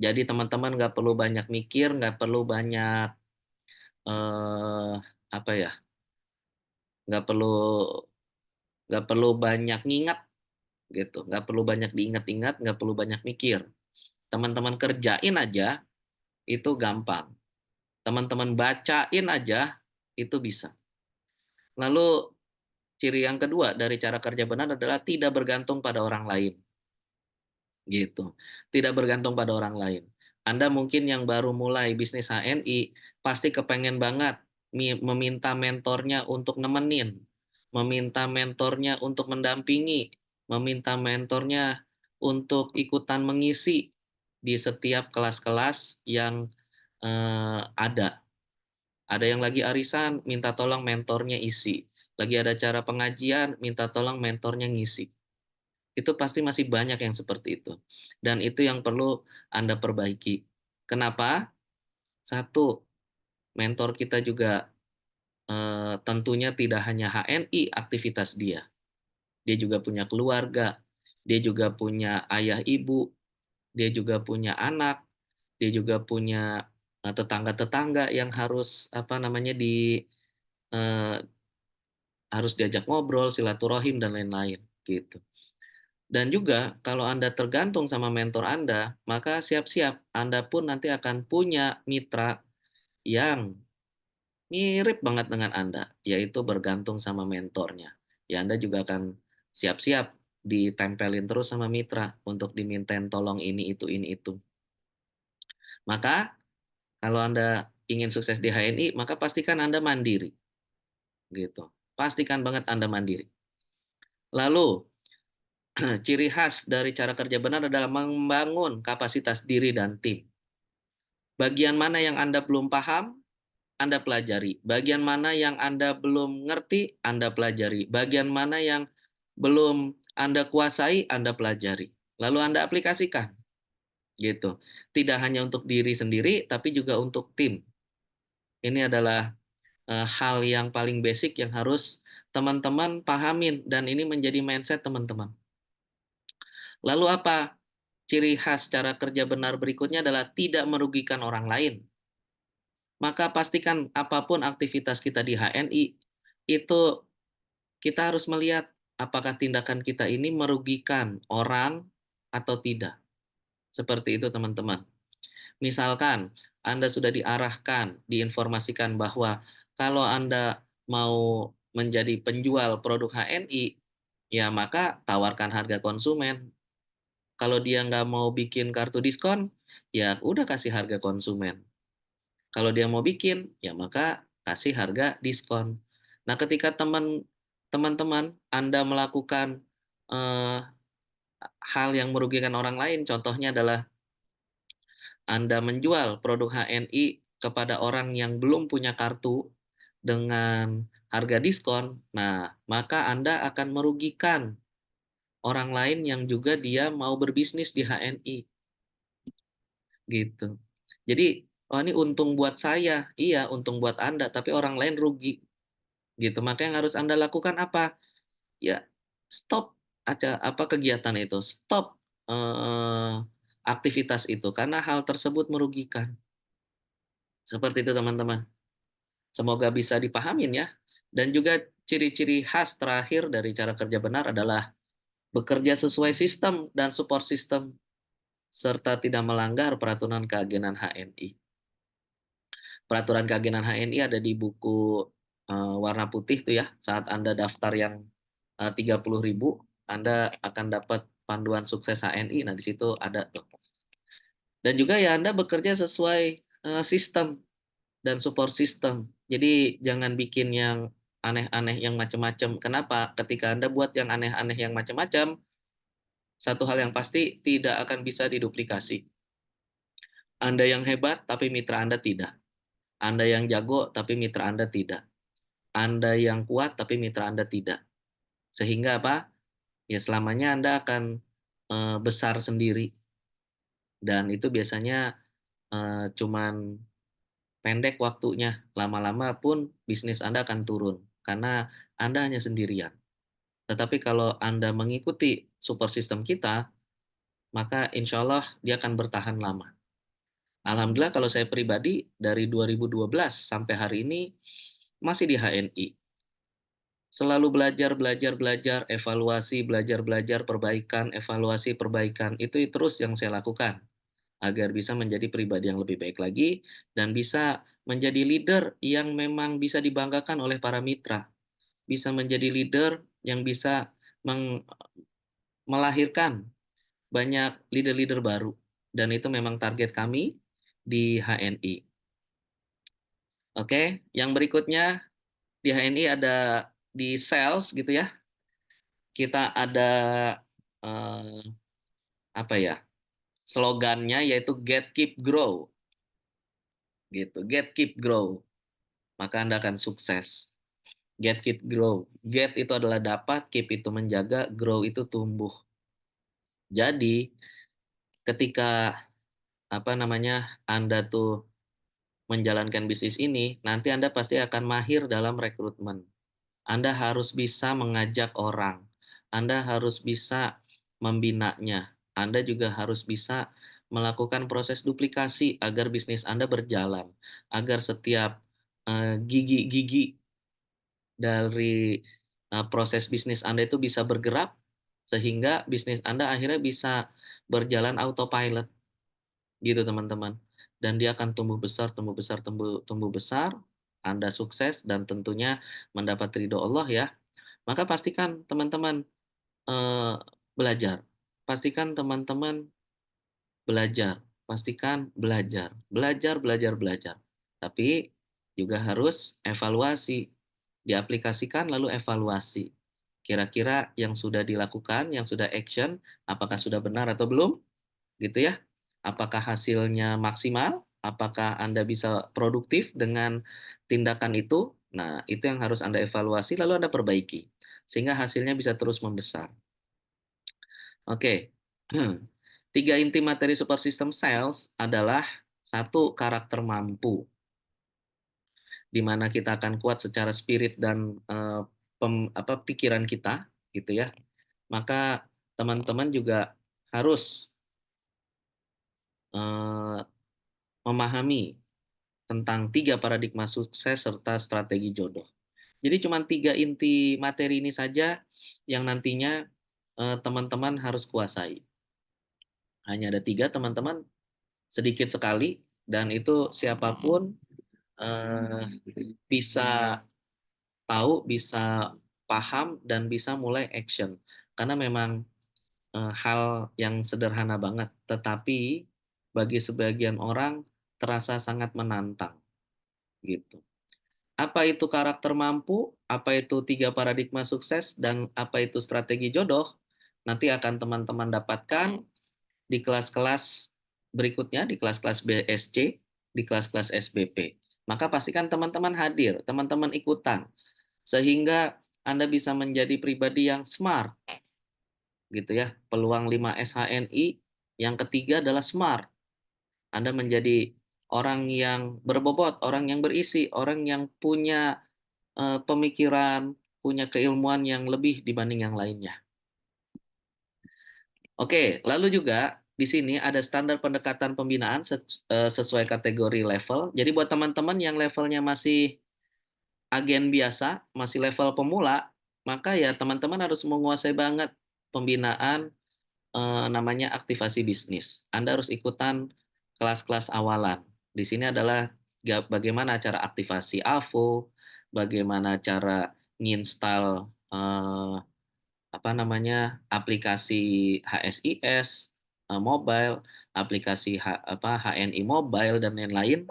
Jadi teman-teman nggak perlu banyak mikir, nggak perlu banyak apa ya, nggak perlu banyak ngingat gitu, nggak perlu banyak diingat-ingat, nggak perlu banyak mikir. Teman-teman kerjain aja itu gampang. Teman-teman bacain aja itu bisa. Lalu ciri yang kedua dari cara kerja benar adalah tidak bergantung pada orang lain. Gitu. Tidak bergantung pada orang lain. Anda mungkin yang baru mulai bisnis HNI pasti kepengen banget meminta mentornya untuk nemenin, meminta mentornya untuk mendampingi, meminta mentornya untuk ikutan mengisi di setiap kelas-kelas yang ada. Ada yang lagi arisan, minta tolong mentornya isi. Lagi ada cara pengajian, minta tolong mentornya ngisi. Itu pasti masih banyak yang seperti itu. Dan itu yang perlu Anda perbaiki. Kenapa? Satu, mentor kita juga tentunya tidak hanya HNI aktivitas dia. Dia juga punya keluarga, dia juga punya ayah ibu, dia juga punya anak, dia juga punya tetangga-tetangga yang harus harus diajak ngobrol, silaturahim dan lain-lain gitu. Dan juga kalau Anda tergantung sama mentor Anda, maka siap-siap Anda pun nanti akan punya mitra yang mirip banget dengan Anda, yaitu bergantung sama mentornya. Ya Anda juga akan siap-siap ditempelin terus sama mitra untuk dimintain tolong ini itu. Maka kalau Anda ingin sukses di HNI, maka pastikan Anda mandiri. Gitu. Pastikan banget Anda mandiri. Lalu ciri khas dari cara kerja benar adalah membangun kapasitas diri dan tim. Bagian mana yang Anda belum paham, Anda pelajari. Bagian mana yang Anda belum ngerti, Anda pelajari. Bagian mana yang belum Anda kuasai, Anda pelajari. Lalu Anda aplikasikan. Gitu. Tidak hanya untuk diri sendiri, tapi juga untuk tim. Ini adalah hal yang paling basic yang harus teman-teman pahamin. Dan ini menjadi mindset teman-teman. Lalu apa? Ciri khas cara kerja benar berikutnya adalah tidak merugikan orang lain. Maka pastikan apapun aktivitas kita di HNI, itu kita harus melihat apakah tindakan kita ini merugikan orang atau tidak. Seperti itu teman-teman. Misalkan Anda sudah diarahkan, diinformasikan bahwa kalau Anda mau menjadi penjual produk HNI, ya maka tawarkan harga konsumen. Kalau dia nggak mau bikin kartu diskon, ya udah kasih harga konsumen. Kalau dia mau bikin, ya maka kasih harga diskon. Nah, ketika teman-teman Anda melakukan hal yang merugikan orang lain, contohnya adalah Anda menjual produk HNI kepada orang yang belum punya kartu dengan harga diskon, nah maka Anda akan merugikan orang lain yang juga dia mau berbisnis di HNI. Gitu. Jadi, oh ini untung buat saya, iya untung buat Anda, tapi orang lain rugi. Gitu. Maka yang harus Anda lakukan apa? Ya, stop aja kegiatan itu, stop aktivitas itu karena hal tersebut merugikan. Seperti itu teman-teman. Semoga bisa dipahamin ya. Dan juga ciri-ciri khas terakhir dari cara kerja benar adalah bekerja sesuai sistem dan support sistem serta tidak melanggar peraturan keagenan HNI. Peraturan keagenan HNI ada di buku warna putih tuh ya. Saat Anda daftar yang 30.000, Anda akan dapat panduan sukses HNI. Nah, di situ ada tuh. Dan juga ya Anda bekerja sesuai sistem dan support system. Jadi jangan bikin yang aneh-aneh yang macam-macam. Kenapa? Ketika Anda buat yang aneh-aneh yang macam-macam, satu hal yang pasti tidak akan bisa diduplikasi. Anda yang hebat tapi mitra Anda tidak. Anda yang jago tapi mitra Anda tidak. Anda yang kuat tapi mitra Anda tidak. Sehingga apa? Ya selamanya Anda akan besar sendiri. Dan itu biasanya cuman pendek waktunya. Lama-lama pun bisnis Anda akan turun karena Anda hanya sendirian. Tetapi kalau Anda mengikuti super system kita, maka insya Allah dia akan bertahan lama. Alhamdulillah kalau saya pribadi dari 2012 sampai hari ini masih di HNI. Selalu belajar, evaluasi, belajar, perbaikan, evaluasi, perbaikan. Itu terus yang saya lakukan agar bisa menjadi pribadi yang lebih baik lagi dan bisa menjadi leader yang memang bisa dibanggakan oleh para mitra. Bisa menjadi leader yang bisa melahirkan banyak leader-leader baru. Dan itu memang target kami di HNI. Oke, yang berikutnya di HNI ada di sales gitu ya. Kita ada apa ya? Slogannya yaitu get keep grow. Gitu. Get keep grow. Maka Anda akan sukses. Get keep grow. Get itu adalah dapat, keep itu menjaga, grow itu tumbuh. Jadi ketika Anda tuh menjalankan bisnis ini, nanti Anda pasti akan mahir dalam rekrutmen. Anda harus bisa mengajak orang. Anda harus bisa membinanya. Anda juga harus bisa melakukan proses duplikasi agar bisnis Anda berjalan. Agar setiap gigi-gigi dari proses bisnis Anda itu bisa bergerak, sehingga bisnis Anda akhirnya bisa berjalan autopilot. Gitu teman-teman. Dan dia akan tumbuh besar, tumbuh besar, tumbuh besar. Anda sukses dan tentunya mendapat ridho Allah ya. Maka pastikan teman-teman belajar. Pastikan teman-teman belajar. Pastikan belajar. Belajar, belajar, belajar. Tapi juga harus evaluasi. Diaplikasikan lalu evaluasi. Kira-kira yang sudah dilakukan, yang sudah action, apakah sudah benar atau belum? Gitu ya. Apakah hasilnya maksimal? Apakah Anda bisa produktif dengan tindakan itu? Nah, itu yang harus Anda evaluasi lalu Anda perbaiki sehingga hasilnya bisa terus membesar. Oke. 3 inti materi super system sales adalah 1, karakter mampu, di mana kita akan kuat secara spirit dan pikiran kita, gitu ya. Maka teman-teman juga harus memahami tentang 3 paradigma sukses serta strategi jodoh. Jadi cuma 3 inti materi ini saja yang nantinya teman-teman harus kuasai. Hanya ada 3 teman-teman, sedikit sekali, dan itu siapapun bisa tahu, bisa paham, dan bisa mulai action. Karena memang hal yang sederhana banget, tetapi bagi sebagian orang terasa sangat menantang. Gitu. Apa itu karakter mampu, apa itu 3 paradigma sukses, dan apa itu strategi jodoh, nanti akan teman-teman dapatkan di kelas-kelas berikutnya, di kelas-kelas BSC, di kelas-kelas SBP. Maka pastikan teman-teman hadir, teman-teman ikutan, sehingga Anda bisa menjadi pribadi yang smart. Gitu ya, peluang 5S HNI, yang ketiga adalah smart. Anda menjadi orang yang berbobot, orang yang berisi, orang yang punya pemikiran, punya keilmuan yang lebih dibanding yang lainnya. Oke, lalu juga di sini ada standar pendekatan pembinaan sesuai kategori level. Jadi buat teman-teman yang levelnya masih agen biasa, masih level pemula, maka ya teman-teman harus menguasai banget pembinaan namanya aktivasi bisnis. Anda harus ikutan kelas-kelas awalan. Di sini adalah bagaimana cara aktivasi AVO, bagaimana cara nginstal aplikasi HSIS mobile, aplikasi HNI mobile dan lain-lain,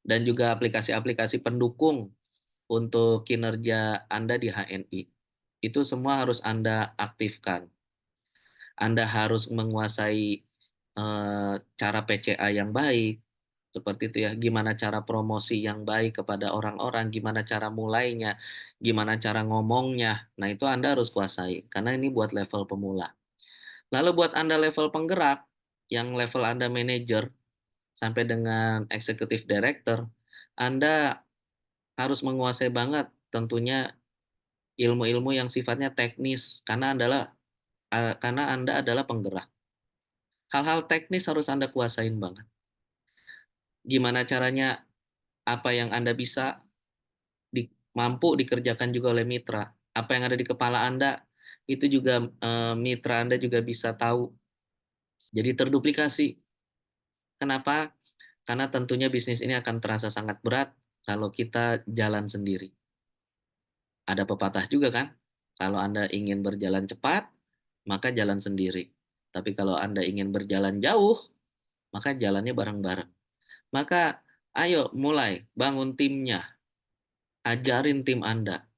dan juga aplikasi-aplikasi pendukung untuk kinerja Anda di HNI. Itu semua harus Anda aktifkan. Anda harus menguasai cara PCA yang baik, Seperti itu ya, gimana cara promosi yang baik kepada orang-orang, gimana cara mulainya, gimana cara ngomongnya. Nah, itu Anda harus kuasai, karena ini buat level pemula. Lalu buat Anda level penggerak, yang level Anda manager, sampai dengan executive director, Anda harus menguasai banget tentunya ilmu-ilmu yang sifatnya teknis, karena Anda adalah penggerak. Hal-hal teknis harus Anda kuasain banget. Gimana caranya apa yang Anda bisa mampu dikerjakan juga oleh mitra. Apa yang ada di kepala Anda itu juga mitra Anda juga bisa tahu. Jadi terduplikasi. Kenapa? Karena tentunya bisnis ini akan terasa sangat berat kalau kita jalan sendiri. Ada pepatah juga kan? Kalau Anda ingin berjalan cepat, maka jalan sendiri. Tapi kalau Anda ingin berjalan jauh, maka jalannya bareng-bareng. Maka ayo mulai bangun timnya, ajarin tim Anda.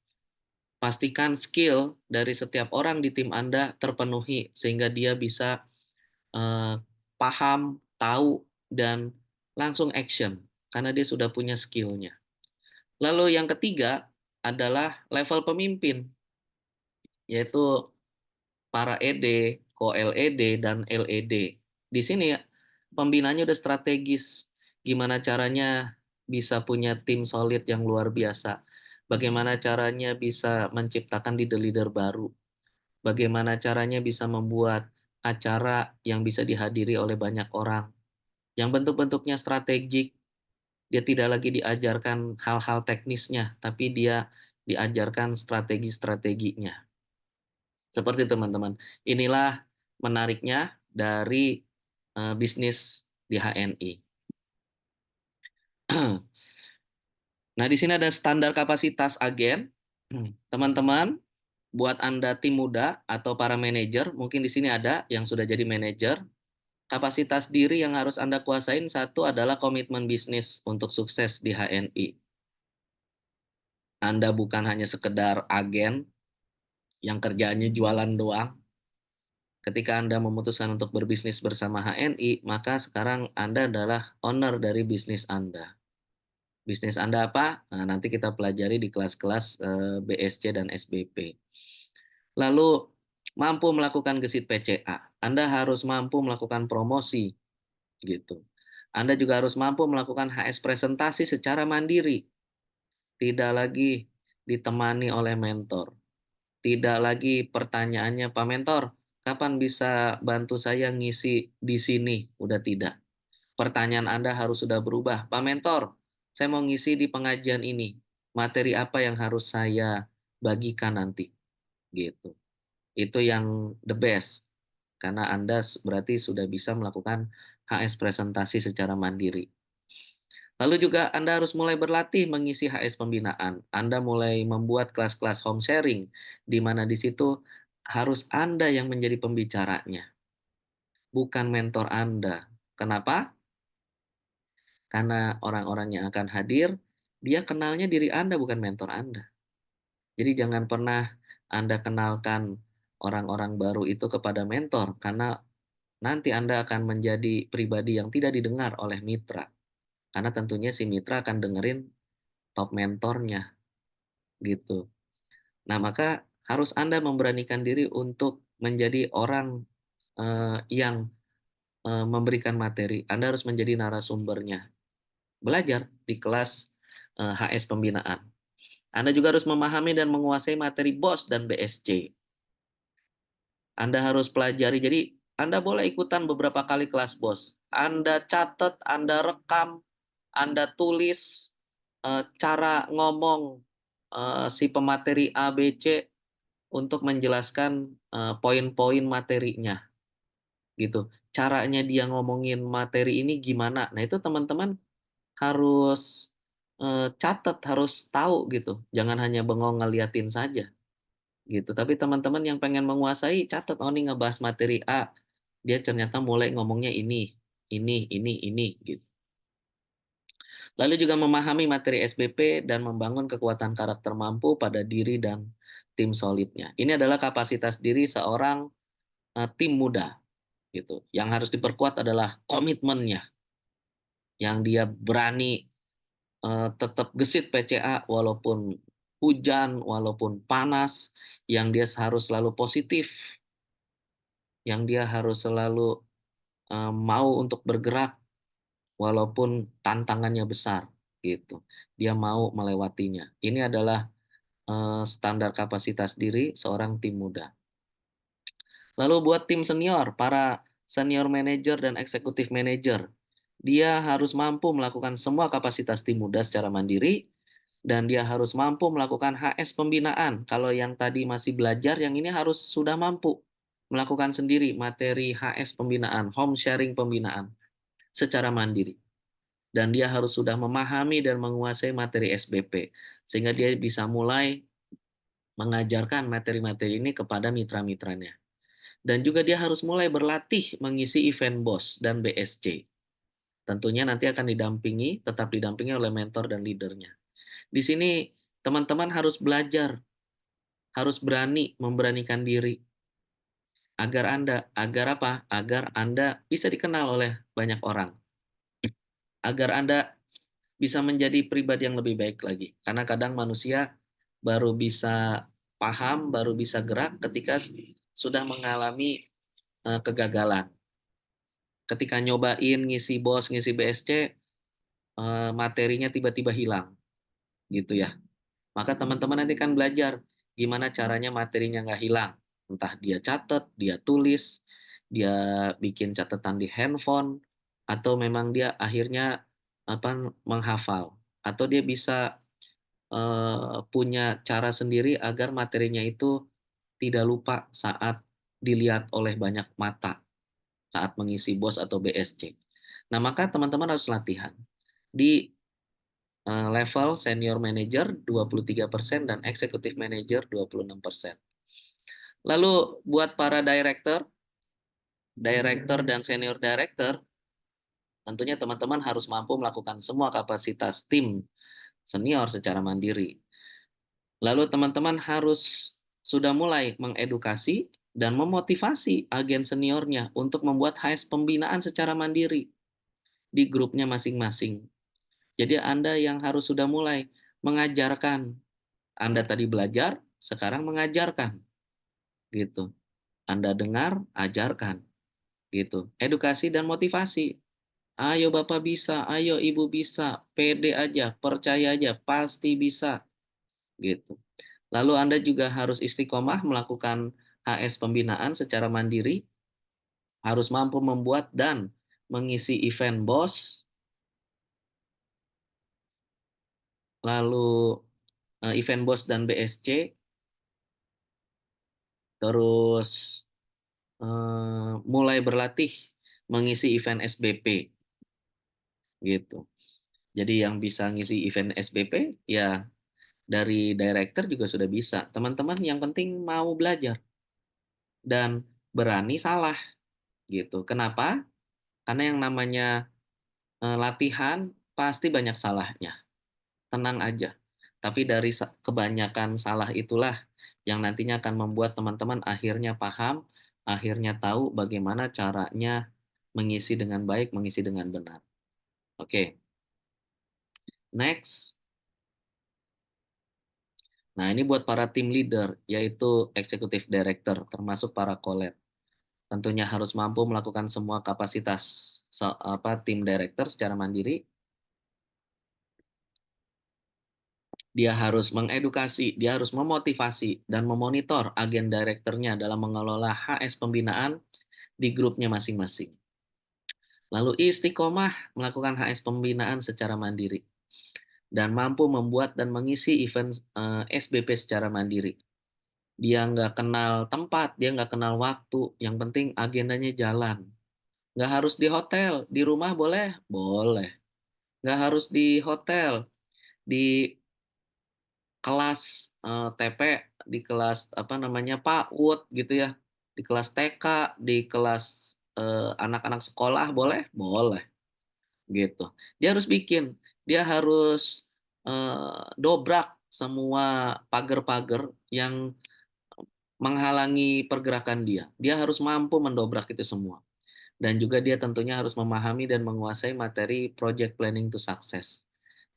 Pastikan skill dari setiap orang di tim Anda terpenuhi sehingga dia bisa paham, tahu, dan langsung action karena dia sudah punya skillnya. Lalu yang ketiga adalah level pemimpin, yaitu para ED, co-LED, dan LED. Di sini pembinaannya udah strategis. Gimana caranya bisa punya tim solid yang luar biasa. Bagaimana caranya bisa menciptakan leader-leader baru. Bagaimana caranya bisa membuat acara yang bisa dihadiri oleh banyak orang. Yang bentuk-bentuknya strategik, dia tidak lagi diajarkan hal-hal teknisnya, tapi dia diajarkan strategi-strateginya. Seperti teman-teman. Inilah menariknya dari bisnis di HNI. Nah, di sini ada standar kapasitas agen. Teman-teman, buat Anda tim muda atau para manajer, mungkin di sini ada yang sudah jadi manajer. Kapasitas diri yang harus Anda kuasain satu adalah komitmen bisnis untuk sukses di HNI. Anda bukan hanya sekedar agen yang kerjaannya jualan doang. Ketika Anda memutuskan untuk berbisnis bersama HNI, maka sekarang Anda adalah owner dari bisnis Anda. Bisnis Anda apa? Nah, nanti kita pelajari di kelas-kelas BSC dan SBP. Lalu, mampu melakukan gesit PCA. Anda harus mampu melakukan promosi, gitu. Anda juga harus mampu melakukan HS presentasi secara mandiri. Tidak lagi ditemani oleh mentor. Tidak lagi pertanyaannya, Pak Mentor, kapan bisa bantu saya ngisi di sini? Udah tidak. Pertanyaan Anda harus sudah berubah. Pak Mentor, saya mau ngisi di pengajian ini. Materi apa yang harus saya bagikan nanti? Gitu. Itu yang the best. Karena Anda berarti sudah bisa melakukan HS presentasi secara mandiri. Lalu juga Anda harus mulai berlatih mengisi HS pembinaan. Anda mulai membuat kelas-kelas home sharing, di mana di situ harus Anda yang menjadi pembicaranya, bukan mentor Anda. Kenapa? Karena orang-orang yang akan hadir, dia kenalnya diri Anda, bukan mentor Anda. Jadi jangan pernah Anda kenalkan orang-orang baru itu kepada mentor, karena nanti Anda akan menjadi pribadi yang tidak didengar oleh mitra. Karena tentunya si mitra akan dengerin top mentornya, gitu. Nah, maka harus Anda memberanikan diri untuk menjadi orang yang memberikan materi. Anda harus menjadi narasumbernya. Belajar di kelas HS pembinaan. Anda juga harus memahami dan menguasai materi BOS dan BSC. Anda harus pelajari. Jadi, Anda boleh ikutan beberapa kali kelas BOS. Anda catat, Anda rekam, Anda tulis cara ngomong si pemateri A, B, C untuk menjelaskan poin-poin materinya, gitu. Caranya dia ngomongin materi ini gimana? Nah, itu teman-teman harus catat, harus tahu gitu. Jangan hanya bengong ngeliatin saja, gitu. Tapi teman-teman yang pengen menguasai, catat. Oh, ini ngebahas materi A, dia ternyata mulai ngomongnya ini, gitu. Lalu juga memahami materi SBP dan membangun kekuatan karakter mampu pada diri dan tim solidnya. Ini adalah kapasitas diri seorang tim muda, gitu. Yang harus diperkuat adalah komitmennya. yang dia berani tetap gesit PCA walaupun hujan, walaupun panas, yang dia harus selalu positif, yang dia harus selalu mau untuk bergerak walaupun tantangannya besar gitu. Dia mau melewatinya. Ini adalah standar kapasitas diri seorang tim muda. Lalu buat tim senior, para senior manager dan eksekutif manager, dia harus mampu melakukan semua kapasitas tim muda secara mandiri dan dia harus mampu melakukan HS pembinaan. Kalau yang tadi masih belajar, yang ini harus sudah mampu melakukan sendiri materi HS pembinaan, home sharing pembinaan secara mandiri. Dan dia harus sudah memahami dan menguasai materi SBP sehingga dia bisa mulai mengajarkan materi-materi ini kepada mitra-mitranya. Dan juga dia harus mulai berlatih mengisi event BOS dan BSC. Tentunya nanti akan tetap didampingi oleh mentor dan leadernya. Di sini teman-teman harus belajar, harus memberanikan diri. Agar apa? Agar Anda bisa dikenal oleh banyak orang. Agar Anda bisa menjadi pribadi yang lebih baik lagi. Karena kadang manusia baru bisa paham, baru bisa gerak ketika sudah mengalami kegagalan. Ketika nyobain ngisi BOS, ngisi BSC, materinya tiba-tiba hilang, gitu ya. Maka teman-teman nanti kan belajar gimana caranya materinya nggak hilang. Entah dia catat, dia tulis, dia bikin catatan di handphone, atau memang dia akhirnya menghafal, atau dia bisa punya cara sendiri agar materinya itu tidak lupa saat dilihat oleh banyak mata saat mengisi BOS atau BSC. Nah, maka teman-teman harus latihan di level senior manager 23% dan executive manager 26%. Lalu buat para director dan senior director, tentunya teman-teman harus mampu melakukan semua kapasitas tim senior secara mandiri. Lalu teman-teman harus sudah mulai mengedukasi dan memotivasi agen seniornya untuk membuat HS pembinaan secara mandiri di grupnya masing-masing. Jadi Anda yang harus sudah mulai mengajarkan. Anda tadi belajar, sekarang mengajarkan. Gitu. Anda dengar, ajarkan. Gitu. Edukasi dan motivasi. Ayo Bapak bisa, ayo Ibu bisa, pede aja, percaya aja, pasti bisa. Gitu. Lalu Anda juga harus istiqomah melakukan HS pembinaan secara mandiri, harus mampu membuat dan mengisi event BOS, lalu event BOS dan BSC, terus mulai berlatih mengisi event SBP gitu. Jadi yang bisa ngisi event SBP ya dari director juga sudah bisa. Teman-teman yang penting mau belajar dan berani salah gitu. Kenapa? Karena yang namanya latihan pasti banyak salahnya. Tenang aja. Tapi dari kebanyakan salah itulah yang nantinya akan membuat teman-teman akhirnya paham, akhirnya tahu bagaimana caranya mengisi dengan baik, mengisi dengan benar. Oke. Next. Nah, ini buat para tim leader, yaitu executive director, termasuk para collab. Tentunya harus mampu melakukan semua kapasitas tim director secara mandiri. Dia harus mengedukasi, dia harus memotivasi dan memonitor agen direkturnya dalam mengelola HS pembinaan di grupnya masing-masing. Lalu istiqomah melakukan HS pembinaan secara mandiri dan mampu membuat dan mengisi event SBP secara mandiri. Dia nggak kenal tempat, dia nggak kenal waktu, yang penting agendanya jalan. Nggak harus di hotel, di rumah boleh? Boleh. Nggak harus di hotel, di kelas TP, di kelas PAUD gitu ya, di kelas TK, di kelas anak-anak sekolah boleh? Boleh gitu. Dia harus bikin, dia harus dobrak semua pagar-pagar yang menghalangi pergerakan dia. Dia harus mampu mendobrak itu semua. Dan juga dia tentunya harus memahami dan menguasai materi project planning to success.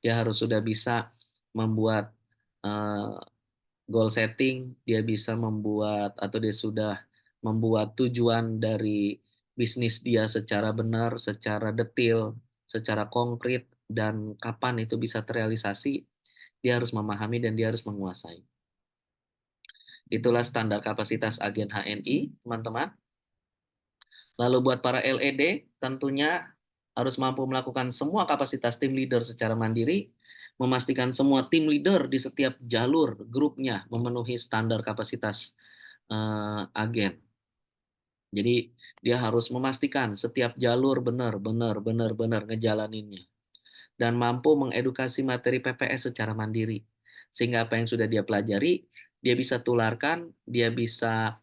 Dia harus sudah bisa membuat goal setting, dia bisa membuat atau dia sudah membuat tujuan dari bisnis dia secara benar, secara detail, secara konkret, dan kapan itu bisa terrealisasi, dia harus memahami dan dia harus menguasai. Itulah standar kapasitas agen HNI, teman-teman. Lalu buat para LED, tentunya harus mampu melakukan semua kapasitas tim leader secara mandiri, memastikan semua tim leader di setiap jalur grupnya memenuhi standar kapasitas agen. Jadi dia harus memastikan setiap jalur benar ngejalaninnya. Dan mampu mengedukasi materi PPS secara mandiri. Sehingga apa yang sudah dia pelajari, dia bisa tularkan, dia bisa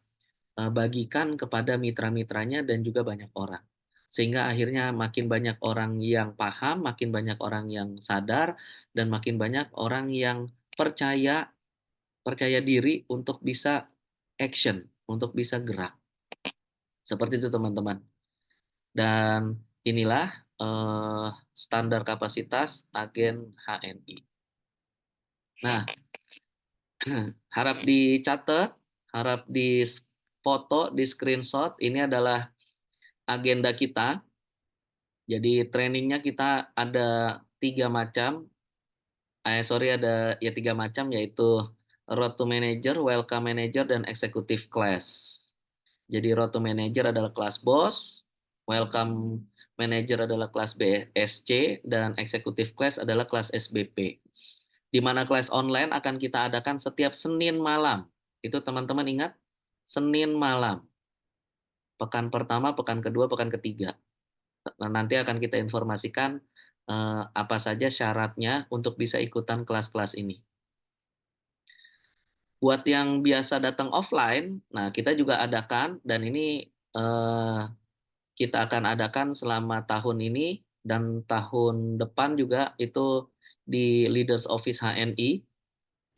bagikan kepada mitra-mitranya dan juga banyak orang. Sehingga akhirnya makin banyak orang yang paham, makin banyak orang yang sadar, dan makin banyak orang yang percaya diri untuk bisa action, untuk bisa gerak. Seperti itu teman-teman. Dan inilah standar kapasitas agen HNI. Nah, harap dicatat, harap di foto, di screenshot. Ini adalah agenda kita. Jadi trainingnya kita ada 3 macam. Ada 3 macam, yaitu Road to Manager, Welcome Manager, dan Executive Class. Jadi Road to Manager adalah kelas bos, Welcome Manager adalah kelas BSC, dan Executive Class adalah kelas SBP. Di mana kelas online akan kita adakan setiap Senin malam. Itu teman-teman ingat, Senin malam. Pekan pertama, pekan kedua, pekan ketiga. Nah, nanti akan kita informasikan apa saja syaratnya untuk bisa ikutan kelas-kelas ini. Buat yang biasa datang offline, nah kita juga adakan, dan ini kita akan adakan selama tahun ini dan tahun depan juga, itu di Leaders Office HNI.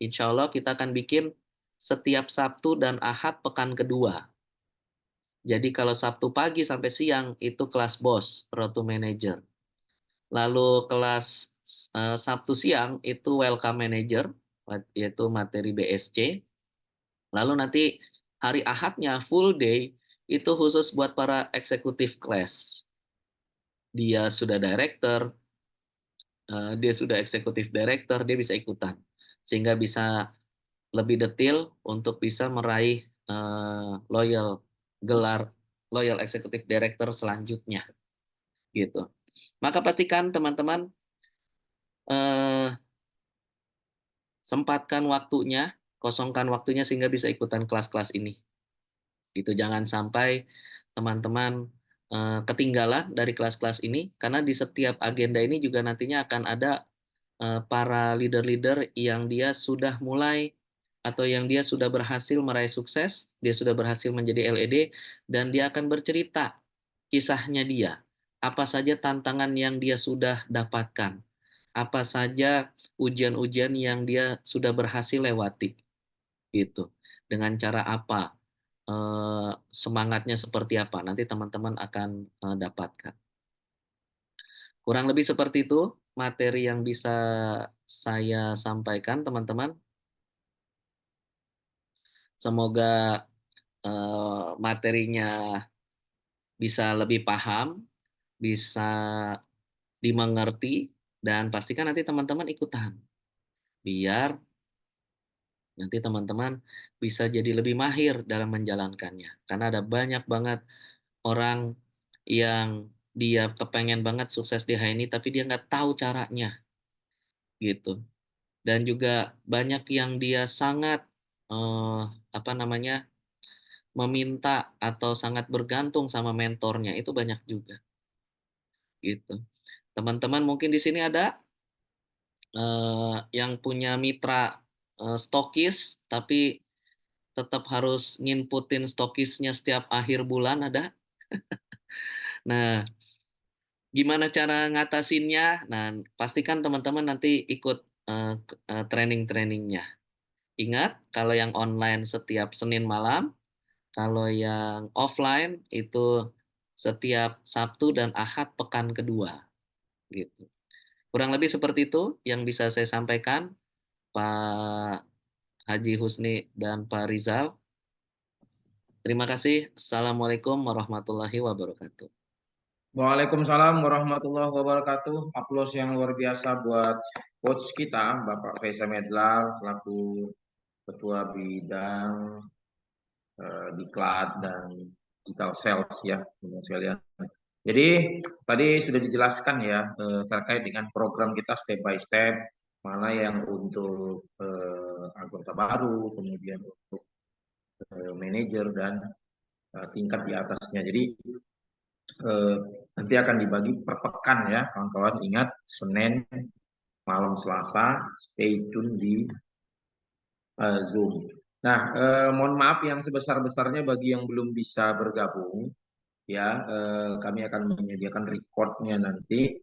Insya Allah kita akan bikin setiap Sabtu dan Ahad pekan kedua. Jadi kalau Sabtu pagi sampai siang itu kelas bos, Road to Manager. Lalu kelas Sabtu siang itu Welcome Manager, yaitu materi BSC. Lalu nanti hari Ahadnya full day itu khusus buat para executive class. Dia sudah director, dia sudah executive director, dia bisa ikutan. Sehingga bisa lebih detail untuk bisa meraih gelar Loyal Executive Director selanjutnya. Gitu. Maka pastikan teman-teman sempatkan waktunya, kosongkan waktunya sehingga bisa ikutan kelas-kelas ini. Gitu, jangan sampai teman-teman ketinggalan dari kelas-kelas ini, karena di setiap agenda ini juga nantinya akan ada para leader-leader yang dia sudah mulai atau yang dia sudah berhasil meraih sukses, dia sudah berhasil menjadi LED, dan dia akan bercerita kisahnya dia. Apa saja tantangan yang dia sudah dapatkan, apa saja ujian-ujian yang dia sudah berhasil lewati, gitu. Dengan cara apa, semangatnya seperti apa, nanti teman-teman akan dapatkan. Kurang lebih seperti itu materi yang bisa saya sampaikan, teman-teman. Semoga materinya bisa lebih paham, bisa dimengerti, dan pastikan nanti teman-teman ikutan. Biar nanti teman-teman bisa jadi lebih mahir dalam menjalankannya. Karena ada banyak banget orang yang dia kepengen banget sukses di HNI, tapi dia nggak tahu caranya. Gitu. Dan juga banyak yang dia sangat meminta atau sangat bergantung sama mentornya, itu banyak juga. Gitu. Teman-teman mungkin di sini ada yang punya mitra stokis tapi tetap harus nginputin stokisnya setiap akhir bulan, ada? Nah, gimana cara ngatasinnya? Nah, pastikan teman-teman nanti ikut training-trainingnya. Ingat, kalau yang online setiap Senin malam, kalau yang offline itu setiap Sabtu dan Ahad pekan kedua gitu. Kurang lebih seperti itu yang bisa saya sampaikan, Pak Haji Husni dan Pak Rizal. Terima kasih. Assalamualaikum warahmatullahi wabarakatuh. Waalaikumsalam warahmatullahi wabarakatuh. Aplaus yang luar biasa buat coach kita, Bapak Faisal Medlar, selaku Ketua Bidang Diklat dan Digital Sales ya, teman sekalian. Jadi tadi sudah dijelaskan ya terkait dengan program kita step by step, mana yang untuk anggota baru, kemudian untuk manajer dan tingkat di atasnya. Jadi nanti akan dibagi per pekan ya, kawan-kawan. Ingat, Senin, malam Selasa, stay tune di Zoom. Nah, mohon maaf yang sebesar-besarnya bagi yang belum bisa bergabung, ya. Kami akan menyediakan recordnya nanti,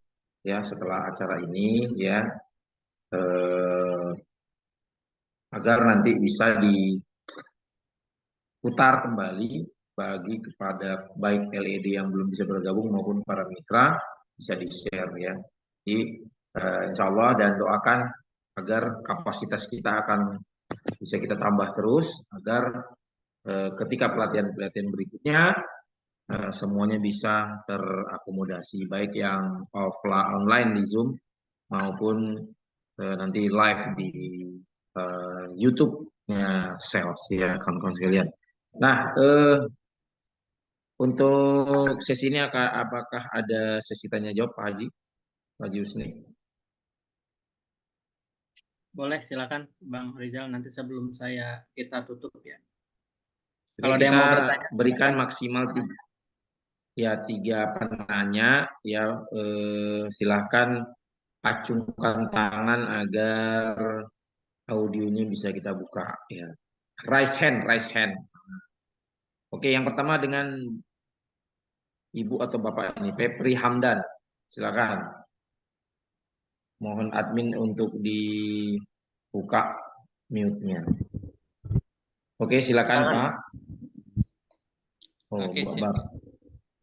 ya, setelah acara ini, ya, agar nanti bisa diputar kembali bagi kepada baik LED yang belum bisa bergabung maupun para mitra bisa di-share ya. Jadi insya Allah dan doakan agar kapasitas kita akan bisa kita tambah terus agar ketika pelatihan-pelatihan berikutnya semuanya bisa terakomodasi baik yang offline online di Zoom maupun nanti live di YouTube-nya Sales ya kawan-kawan sekalian. Nah, untuk sesi ini apakah ada sesi tanya jawab Pak Haji? Pak Haji Husni. Boleh, silakan Bang Rizal, nanti sebelum kita tutup ya. Jadi Kalau ada yang kita mau bertanya, berikan silakan. maksimal tiga penanya ya, silahkan acungkan tangan agar audionya bisa kita buka ya. Raise hand. Oke, yang pertama dengan Ibu atau Bapak ini, Pepri Hamdan. Silakan. Mohon admin untuk dibuka mute-nya. Oke, silakan Pak. Oh, Oke, Bapak.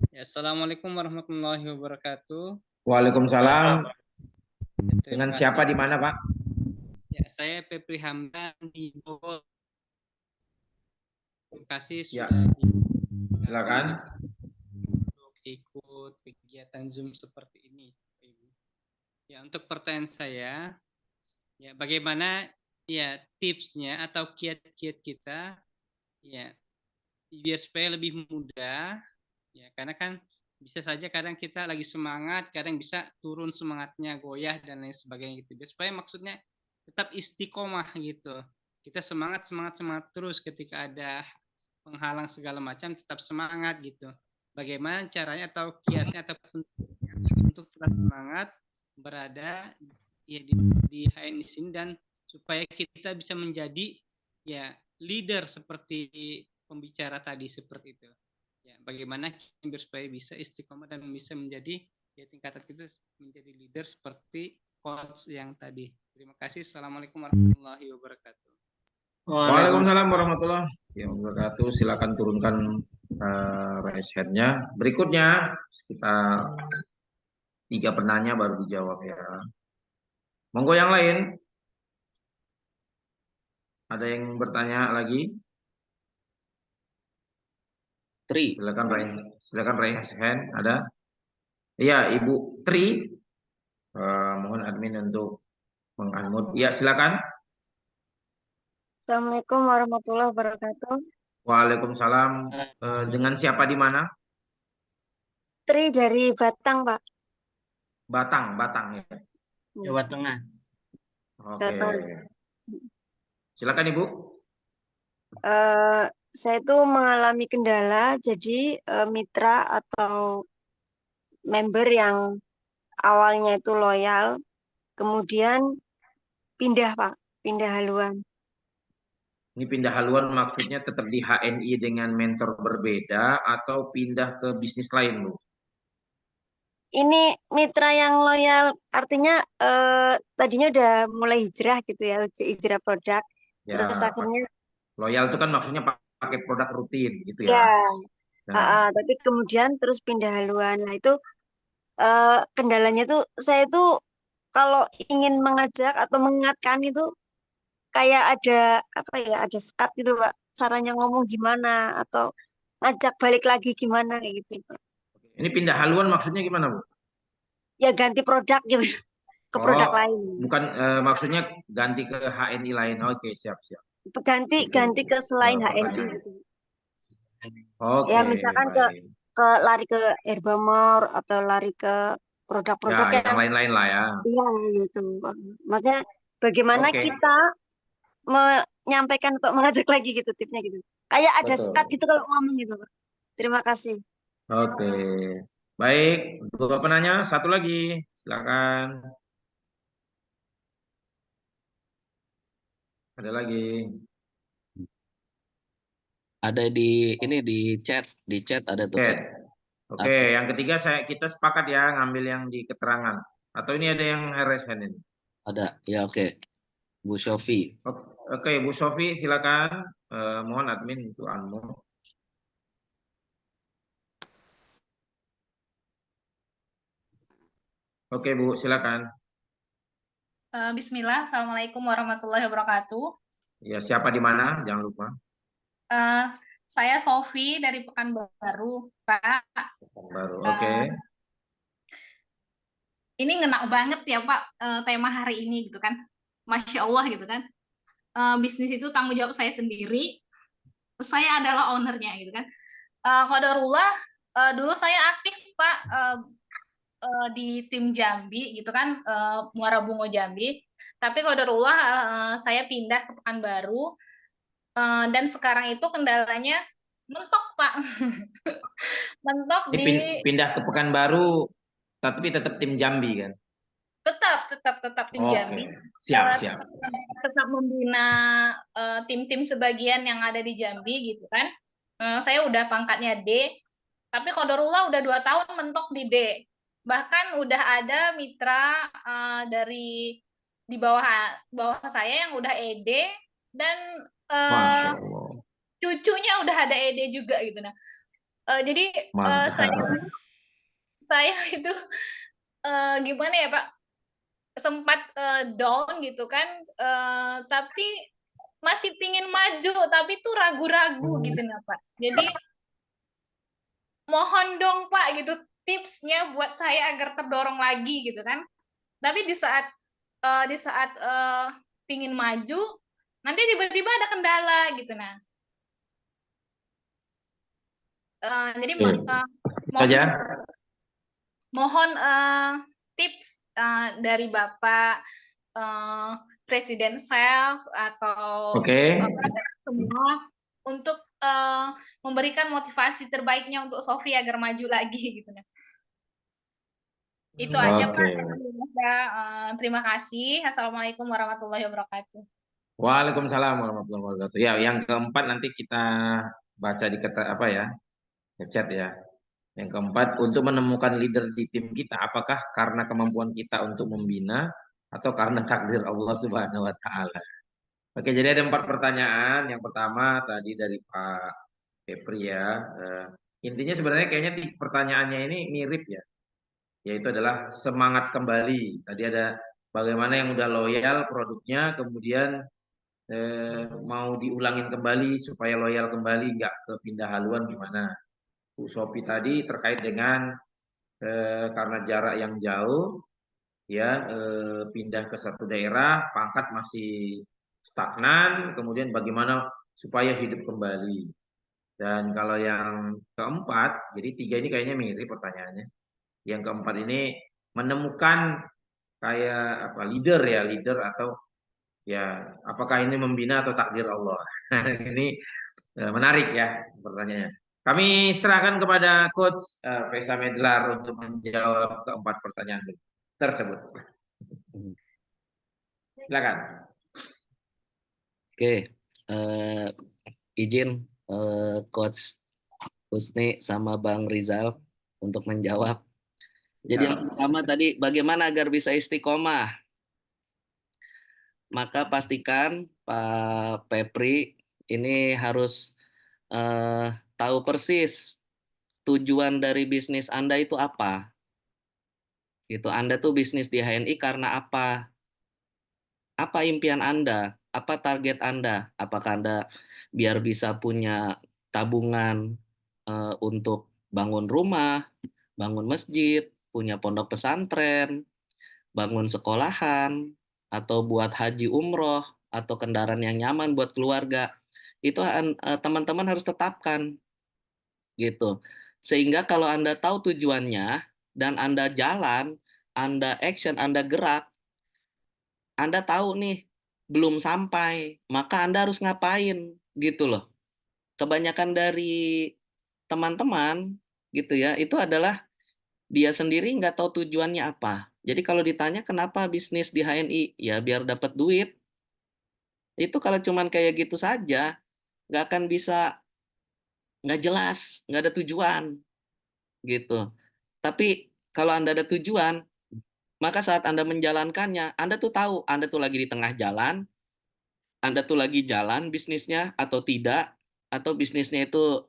Ya, Assalamualaikum warahmatullahi wabarakatuh. Waalaikumsalam. Terima Dengan kasih. siapa di mana, Pak? Ya, saya Pepri Hamdan di Bogor. Terima kasih Ya. sudah Silakan. untuk ikut kegiatan Zoom seperti ini, Ibu. Ya, untuk pertanyaan saya, ya bagaimana ya tipsnya atau kiat-kiat kita ya biar supaya lebih mudah ya, karena kan bisa saja kadang kita lagi semangat, kadang bisa turun semangatnya, goyah dan lain sebagainya gitu. Biar supaya maksudnya tetap istiqomah gitu. Kita semangat terus ketika ada penghalang segala macam tetap semangat gitu. Bagaimana caranya atau kiatnya atau untuk tetap semangat berada ya di HN di sini dan supaya kita bisa menjadi ya leader seperti pembicara tadi seperti itu. Ya, bagaimana biar supaya bisa istiqomah dan bisa menjadi ya tingkatan kita menjadi leader seperti coach yang tadi. Terima kasih. Assalamualaikum warahmatullahi wabarakatuh. Waalaikumsalam warahmatullahi wabarakatuh. Silakan turunkan raise hand-nya. Berikutnya sekitar 3 penanya baru dijawab ya. Monggo yang lain. Ada yang bertanya lagi? Tri. Silakan raise hand. Ada? Iya, Ibu Tri. Mohon admin untuk mengunmute. Ya, silakan. Assalamualaikum warahmatullahi wabarakatuh. Waalaikumsalam. Dengan siapa di mana? Tri dari Batang, Pak. Batang ya. Jawa Tengah. Oke. Batang. Silakan Ibu. Saya itu mengalami kendala, jadi mitra atau member yang awalnya itu loyal, kemudian pindah, Pak, pindah haluan. Ini pindah haluan maksudnya tetap di HNI dengan mentor berbeda atau pindah ke bisnis lain, Bu? Ini mitra yang loyal, artinya tadinya udah mulai hijrah gitu ya, hijrah produk. Ya, Terus akhirnya loyal itu kan maksudnya pakai produk rutin gitu ya, ya. Nah, Tapi kemudian terus pindah haluan. Nah itu kendalanya tuh saya tuh kalau ingin mengajak atau mengingatkan itu kayak ada apa ya, ada sekat gitu Pak. Caranya ngomong gimana atau ngajak balik lagi gimana kayak gitu Pak. ini pindah haluan maksudnya gimana, Bu? Ya ganti produk gitu ke Oh, produk lain. bukan maksudnya ganti ke HNI lain. Oke, siap, siap. Ganti Itu ganti ke selain HNI pertanyaan. gitu. Ya Oke, misalkan baik. ke lari ke Herbamor atau lari ke Ya, produk-produk yang yang lain-lain lah ya. iya gitu. Maksudnya bagaimana Oke, kita menyampaikan atau mengajak lagi gitu tipnya gitu. Kayak ada sekat betul. gitu kalau ngomong gitu, Pak. Terima kasih. Oke, baik. Untuk penanya, satu lagi. Silakan. Ada lagi. Ada ini di chat ada tuh Chat. Kak. Oke, Ada, yang ketiga kita sepakat ya ngambil yang di keterangan. Atau ini ada yang raise hand ini? ya oke. Bu Shofi. Oke, Bu Sofi silakan. Mohon admin untuk unmute. Oke, Bu, silakan. Bismillah, Assalamualaikum warahmatullahi wabarakatuh. Ya, siapa di mana? Jangan lupa. Eh, saya Sofi dari Pekanbaru, Pak. Baru. Eh, Oke. ini ngena banget ya Pak, tema hari ini gitu kan. Masya Allah gitu kan. Bisnis itu tanggung jawab saya sendiri. Saya adalah ownernya gitu kan. Qadarullah, dulu saya aktif Pak di tim Jambi gitu kan, Muara Bungo Jambi. Tapi qadarullah saya pindah ke Pekanbaru. Dan sekarang itu kendalanya mentok, Pak. Mentok Ini di pindah ke Pekanbaru, tapi tetap tim Jambi kan? tetap tim Oke, Jambi. siap, Eh, siap. Tetap membina tim-tim sebagian yang ada di Jambi gitu kan. Saya udah pangkatnya D, tapi qadarullah udah 2 tahun mentok di D. Bahkan udah ada mitra dari di bawah bawah saya yang udah ED dan Masya Allah. cucunya udah ada ED juga gitu. Nah, jadi Mantap. saya itu gimana ya Pak, sempat down gitu kan, tapi masih pingin maju tapi tuh ragu-ragu gitu nah Pak. Jadi mohon dong Pak gitu tipsnya buat saya agar terdorong lagi gitu kan. Tapi di saat pingin maju nanti tiba-tiba ada kendala gitu nah. Jadi Saja. mohon tips dari Bapak Presiden Self atau Oke. semua untuk memberikan motivasi terbaiknya untuk Sofi agar maju lagi gitu. Itu aja Pak. Oke. Terima kasih. Assalamualaikum warahmatullahi wabarakatuh. Waalaikumsalam warahmatullahi wabarakatuh. Ya, yang keempat nanti kita baca di apa ya, chat ya. Yang keempat, untuk menemukan leader di tim kita, apakah karena kemampuan kita untuk membina atau karena takdir Allah Subhanahu wa Ta'ala? Oke, jadi ada 4 pertanyaan. Yang pertama tadi dari Pak Febri ya. Intinya sebenarnya kayaknya pertanyaannya ini mirip ya, yaitu adalah semangat kembali. Tadi ada bagaimana yang udah loyal produknya, kemudian mau diulangin kembali supaya loyal kembali, nggak kepindah haluan gimana? Bu Sopi tadi terkait dengan karena jarak yang jauh, ya pindah ke satu daerah, pangkat masih stagnan, kemudian bagaimana supaya hidup kembali. Dan kalau yang keempat, jadi 3 ini kayaknya mirip pertanyaannya. Yang keempat ini menemukan kayak apa leader atau ya apakah ini membina atau takdir Allah. Ini menarik ya pertanyaannya. Kami serahkan kepada Coach Faisal Medlar untuk menjawab keempat pertanyaan tersebut. Silakan. Oke, izin Coach Husni sama Bang Rizal untuk menjawab. Jadi yang pertama tadi, bagaimana agar bisa istiqomah? Maka pastikan Pak Pepri ini harus tahu persis tujuan dari bisnis Anda itu apa? Gitu. Anda tuh bisnis di HNI karena apa? Apa impian Anda? Apa target Anda? Apakah Anda biar bisa punya tabungan untuk bangun rumah, bangun masjid, punya pondok pesantren, bangun sekolahan, atau buat haji umroh, atau kendaraan yang nyaman buat keluarga? Itu teman-teman harus tetapkan gitu. Sehingga kalau Anda tahu tujuannya dan Anda jalan, Anda action, Anda gerak, Anda tahu nih belum sampai, maka Anda harus ngapain gitu loh. Kebanyakan dari teman-teman gitu ya, itu adalah dia sendiri nggak tahu tujuannya apa. Jadi kalau ditanya kenapa bisnis di HNI, ya biar dapat duit. Itu kalau cuman kayak gitu saja, nggak akan bisa, nggak jelas, nggak ada tujuan gitu. Tapi kalau Anda ada tujuan, maka saat Anda menjalankannya, Anda tuh tahu Anda tuh lagi di tengah jalan, Anda tuh lagi jalan bisnisnya atau tidak, atau bisnisnya itu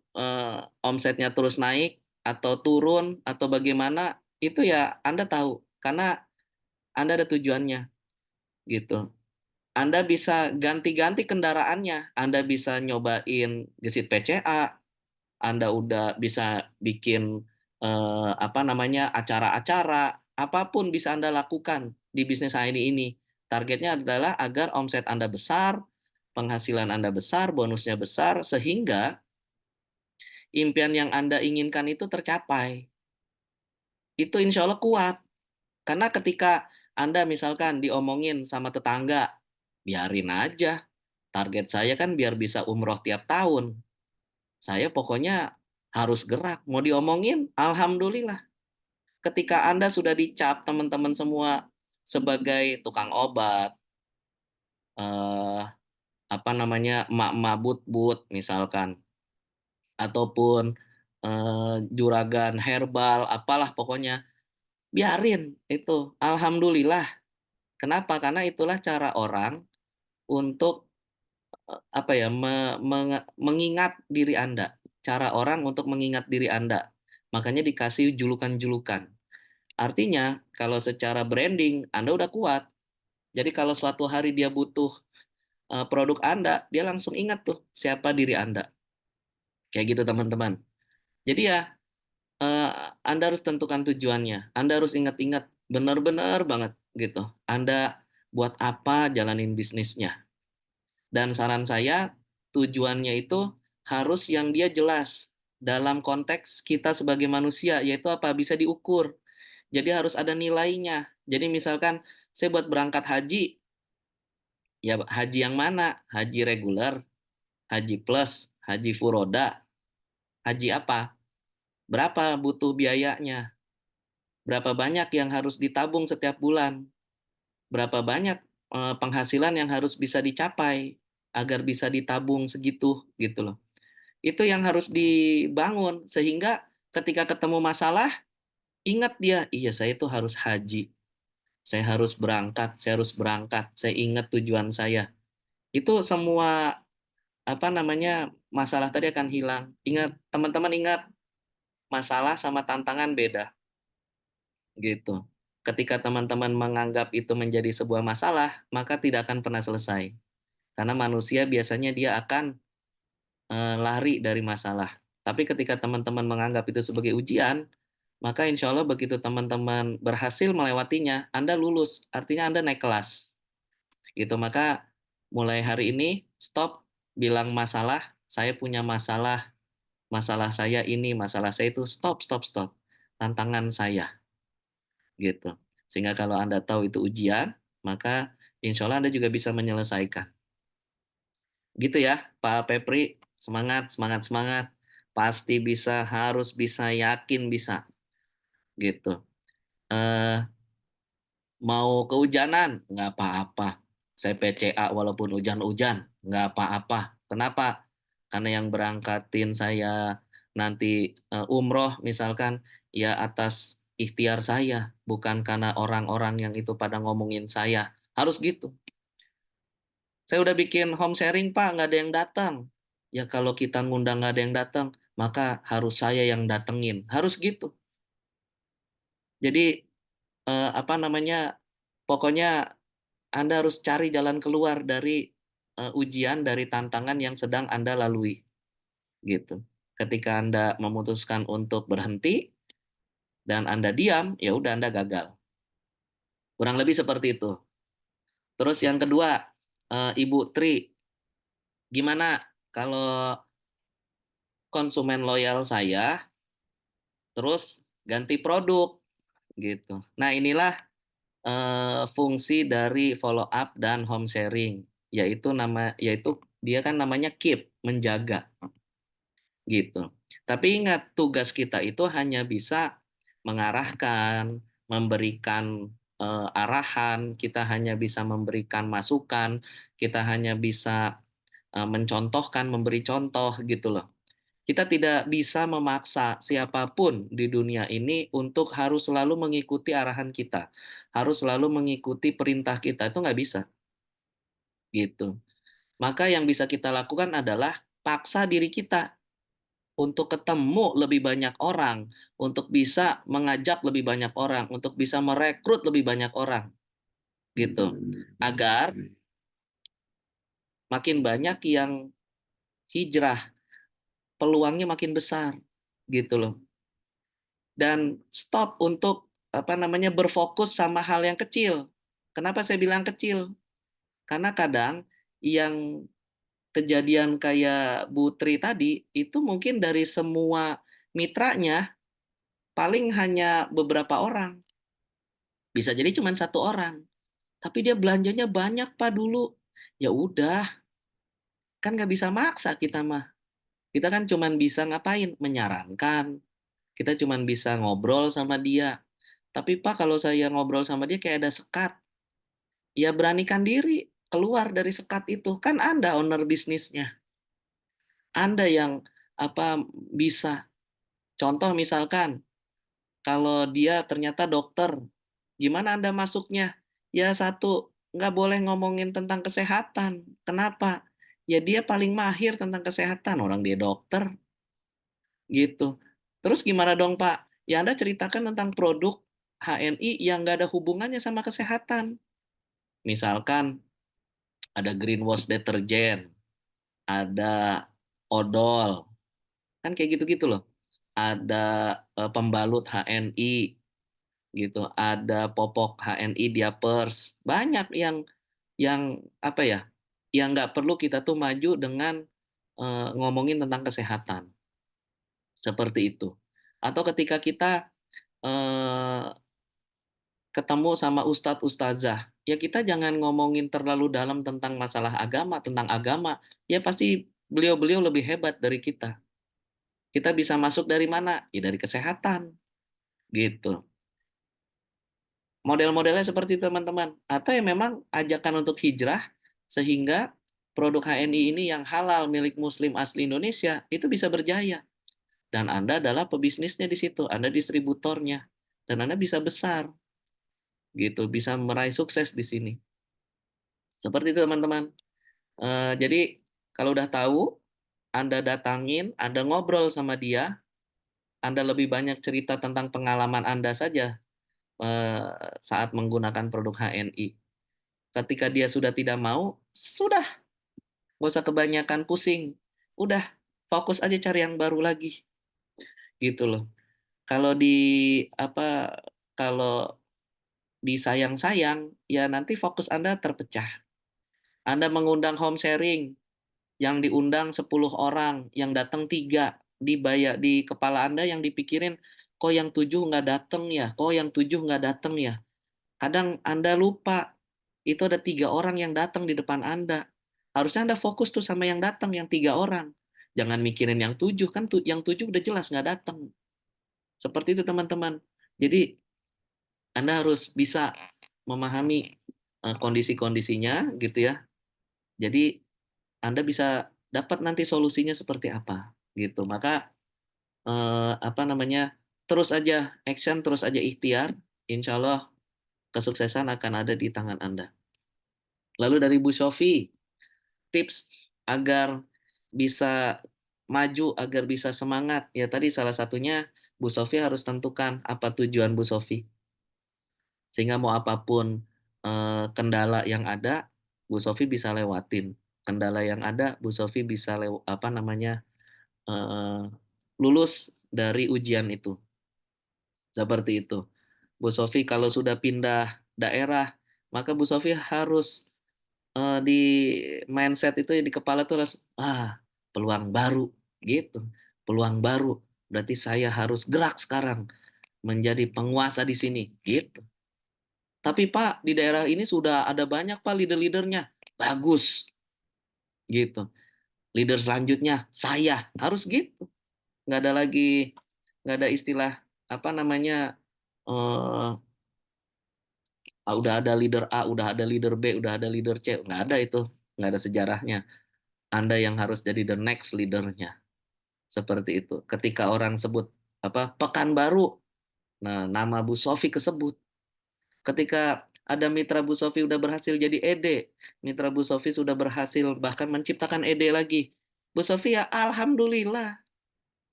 omsetnya terus naik atau turun atau bagaimana, itu ya Anda tahu karena Anda ada tujuannya gitu. Anda bisa ganti-ganti kendaraannya, Anda bisa nyobain gesit PCA, Anda udah bisa bikin apa namanya acara-acara, apapun bisa Anda lakukan di bisnis ini. Targetnya adalah agar omset Anda besar, penghasilan Anda besar, bonusnya besar, sehingga impian yang Anda inginkan itu tercapai. Itu insya Allah kuat. Karena ketika Anda misalkan diomongin sama tetangga, biarin aja. Target saya kan biar bisa umroh tiap tahun. Saya pokoknya harus gerak. Mau diomongin, alhamdulillah. Ketika Anda sudah dicap teman-teman semua sebagai tukang obat, apa namanya, emak-emak but-but misalkan, ataupun juragan herbal, apalah pokoknya, biarin itu. Alhamdulillah. Kenapa? Karena itulah cara orang untuk apa ya, mengingat diri Anda. Cara orang untuk mengingat diri Anda. Makanya dikasih julukan-julukan. Artinya, kalau secara branding Anda udah kuat. Jadi kalau suatu hari dia butuh produk Anda, dia langsung ingat tuh siapa diri Anda. Kayak gitu teman-teman. Jadi ya, Anda harus tentukan tujuannya. Anda harus ingat-ingat benar-benar banget gitu. Anda buat apa jalanin bisnisnya. Dan saran saya, tujuannya itu harus yang dia jelas dalam konteks kita sebagai manusia, yaitu apa? Bisa diukur. Jadi harus ada nilainya. Jadi misalkan saya buat berangkat haji, ya haji yang mana? Haji reguler, haji plus, haji furoda, haji apa? Berapa butuh biayanya? Berapa banyak yang harus ditabung setiap bulan? Berapa banyak penghasilan yang harus bisa dicapai agar bisa ditabung segitu gitu loh. Itu yang harus dibangun sehingga ketika ketemu masalah ingat dia, iya saya itu harus haji. Saya harus berangkat, saya ingat tujuan saya. Itu semua apa namanya masalah tadi akan hilang. Ingat, teman-teman ingat, masalah sama tantangan beda. Gitu. Ketika teman-teman menganggap itu menjadi sebuah masalah, maka tidak akan pernah selesai. Karena manusia biasanya dia akan lari dari masalah. Tapi ketika teman-teman menganggap itu sebagai ujian, maka insya Allah begitu teman-teman berhasil melewatinya, Anda lulus. Artinya Anda naik kelas. Gitu. Maka mulai hari ini stop bilang masalah, saya punya masalah, masalah saya ini, masalah saya itu, stop, stop, stop. Tantangan saya. Gitu. Sehingga kalau Anda tahu itu ujian, maka insya Allah Anda juga bisa menyelesaikan. Gitu ya, Pak Pepri. Semangat, semangat, semangat. Pasti bisa, harus bisa, yakin bisa. Gitu. Mau kehujanan? Nggak apa-apa. Saya PCA walaupun hujan-hujan. Nggak apa-apa. Kenapa? Karena yang berangkatin saya nanti umroh misalkan, ya atas ikhtiar saya. Bukan karena orang-orang yang itu pada ngomongin saya. Harus gitu. Saya udah bikin home sharing, Pak, nggak ada yang datang. Ya kalau kita ngundang nggak ada yang datang, maka harus saya yang datengin. Harus gitu. Jadi apa namanya? Pokoknya Anda harus cari jalan keluar dari ujian, dari tantangan yang sedang Anda lalui. Gitu. Ketika Anda memutuskan untuk berhenti dan Anda diam, ya udah Anda gagal. Kurang lebih seperti itu. Terus yang kedua, Ibu Tri, gimana kalau konsumen loyal saya terus ganti produk gitu. Nah, inilah fungsi dari follow up dan home sharing, yaitu dia kan namanya keep, menjaga gitu. Tapi ingat, tugas kita itu hanya bisa mengarahkan, memberikan arahan, kita hanya bisa memberikan masukan, kita hanya bisa mencontohkan, memberi contoh gitu loh. Kita tidak bisa memaksa siapapun di dunia ini untuk harus selalu mengikuti arahan kita, harus selalu mengikuti perintah kita, itu nggak bisa gitu. Maka yang bisa kita lakukan adalah paksa diri kita untuk ketemu lebih banyak orang, untuk bisa mengajak lebih banyak orang, untuk bisa merekrut lebih banyak orang, gitu. Agar makin banyak yang hijrah, peluangnya makin besar, gitu loh. Dan stop untuk berfokus sama hal yang kecil. Kenapa saya bilang kecil? Karena kadang yang kejadian kayak Bu Tri tadi itu mungkin dari semua mitranya paling hanya beberapa orang. Bisa jadi cuma 1 orang. Tapi dia belanjanya banyak Pak dulu. Ya udah, kan nggak bisa maksa kita mah. Kita kan cuma bisa ngapain? Menyarankan. Kita cuma bisa ngobrol sama dia. Tapi Pak, kalau saya ngobrol sama dia kayak ada sekat. Ya beranikan diri keluar dari sekat itu. Kan Anda owner bisnisnya. Anda yang bisa. Contoh misalkan, kalau dia ternyata dokter, gimana Anda masuknya? Ya satu, nggak boleh ngomongin tentang kesehatan. Kenapa? Ya dia paling mahir tentang kesehatan, orang dia dokter. Gitu. Terus gimana dong Pak? Ya Anda ceritakan tentang produk HNI yang nggak ada hubungannya sama kesehatan. Misalkan ada greenwash deterjen, ada odol, kan kayak gitu-gitu loh. Ada pembalut HNI, gitu. Ada popok HNI diapers. Banyak yang apa ya? Yang nggak perlu kita tuh maju dengan ngomongin tentang kesehatan. Seperti itu. Atau ketika kita eh, ketemu sama ustadz ustazah, ya kita jangan ngomongin terlalu dalam tentang masalah agama, tentang agama. Ya pasti beliau-beliau lebih hebat dari kita. Kita bisa masuk dari mana? Ya dari kesehatan, gitu. Model-modelnya seperti itu, teman-teman. Atau yang memang ajakan untuk hijrah, sehingga produk HNI ini yang halal milik Muslim asli Indonesia, itu bisa berjaya. Dan Anda adalah pebisnisnya di situ, Anda distributornya, dan Anda bisa besar, gitu, bisa meraih sukses di sini. Seperti itu, teman-teman. Jadi, kalau udah tahu, Anda datangin, Anda ngobrol sama dia, Anda lebih banyak cerita tentang pengalaman Anda saja saat menggunakan produk HNI. Ketika dia sudah tidak mau, sudah, nggak usah kebanyakan pusing. Udah, fokus aja cari yang baru lagi. Gitu loh. Kalau kalau disayang-sayang, ya nanti fokus Anda terpecah. Anda mengundang home sharing, yang diundang 10 orang, yang datang 3, dibayar di kepala Anda yang dipikirin, kok yang 7 nggak datang ya, kok yang 7 nggak datang ya. Kadang Anda lupa, itu ada 3 orang yang datang di depan Anda. Harusnya Anda fokus tuh sama yang datang, yang 3 orang. Jangan mikirin yang 7, kan yang 7 udah jelas nggak datang. Seperti itu teman-teman. Jadi Anda harus bisa memahami kondisi-kondisinya gitu ya. Jadi Anda bisa dapat nanti solusinya seperti apa gitu. Maka terus aja action, terus aja ikhtiar, insya Allah kesuksesan akan ada di tangan Anda. Lalu dari Bu Sofi, tips agar bisa maju agar bisa semangat? Ya tadi salah satunya Bu Sofi harus tentukan apa tujuan Bu Sofi. Sehingga mau apapun kendala yang ada, Bu Sofi bisa lewatin. Kendala yang ada, Bu Sofi bisa lulus dari ujian itu. Seperti itu. Bu Sofi kalau sudah pindah daerah, maka Bu Sofi harus di mindset itu di kepala tuh harus peluang baru gitu. Peluang baru. Berarti saya harus gerak sekarang menjadi penguasa di sini gitu. Tapi Pak, di daerah ini sudah ada banyak Pak leader-leadernya. Bagus. Gitu. Leader selanjutnya saya harus gitu. Nggak ada lagi, nggak ada istilah udah ada leader A, udah ada leader B, udah ada leader C. Nggak ada itu. Nggak ada sejarahnya. Anda yang harus jadi the next leadernya. Seperti itu. Ketika orang sebut Pekanbaru, nah nama Bu Sofi kesebut. Ketika ada mitra Bu Sofi udah berhasil jadi ED, mitra Bu Sofi sudah berhasil bahkan menciptakan ED lagi. Bu Sofi ya alhamdulillah.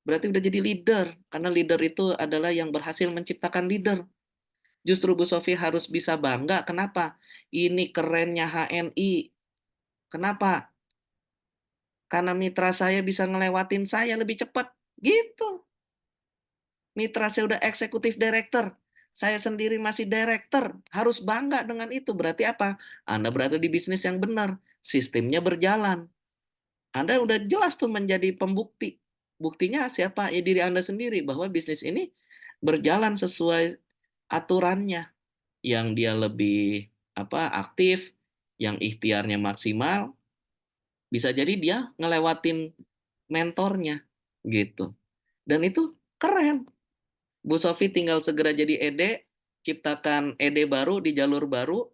Berarti udah jadi leader, karena leader itu adalah yang berhasil menciptakan leader. Justru Bu Sofi harus bisa bangga. Kenapa? Ini kerennya HNI. Kenapa? Karena mitra saya bisa ngelewatin saya lebih cepat. Gitu. Mitra saya udah eksekutif director. Saya sendiri masih director. Harus bangga dengan itu. Berarti apa? Anda berada di bisnis yang benar. Sistemnya berjalan. Anda udah jelas tuh menjadi pembukti. Buktinya siapa? Ya diri Anda sendiri. Bahwa bisnis ini berjalan sesuai aturannya. Yang dia lebih aktif. Yang ikhtiarnya maksimal. Bisa jadi dia ngelewatin mentornya. Gitu. Dan itu keren. Bu Sofi tinggal segera jadi ED, ciptakan ED baru di jalur baru,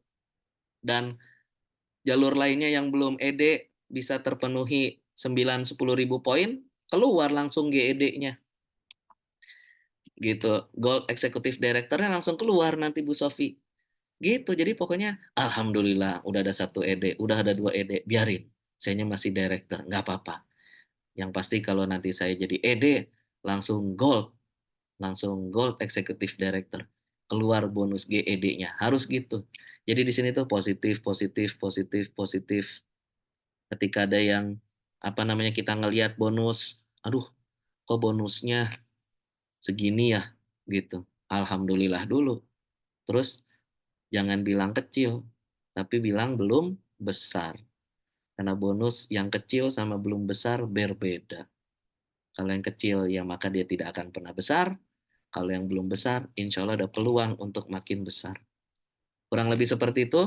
dan jalur lainnya yang belum ED bisa terpenuhi 9-10 ribu poin, keluar langsung GED-nya. Gitu. Gold Executive Director-nya langsung keluar nanti Bu Sofi. Gitu. Jadi pokoknya alhamdulillah udah ada 1 ED, udah ada 2 ED, biarin. Sayanya masih director, nggak apa-apa. Yang pasti kalau nanti saya jadi ED, langsung gold Executive Director, keluar bonus GED-nya, harus gitu. Jadi di sini tuh positif. Ketika ada yang kita ngelihat bonus, aduh kok bonusnya segini ya gitu, alhamdulillah dulu. Terus jangan bilang kecil, tapi bilang belum besar, karena bonus yang kecil sama belum besar berbeda. Kalau yang kecil ya maka dia tidak akan pernah besar. Kalau yang belum besar, insya Allah ada peluang untuk makin besar. Kurang lebih seperti itu.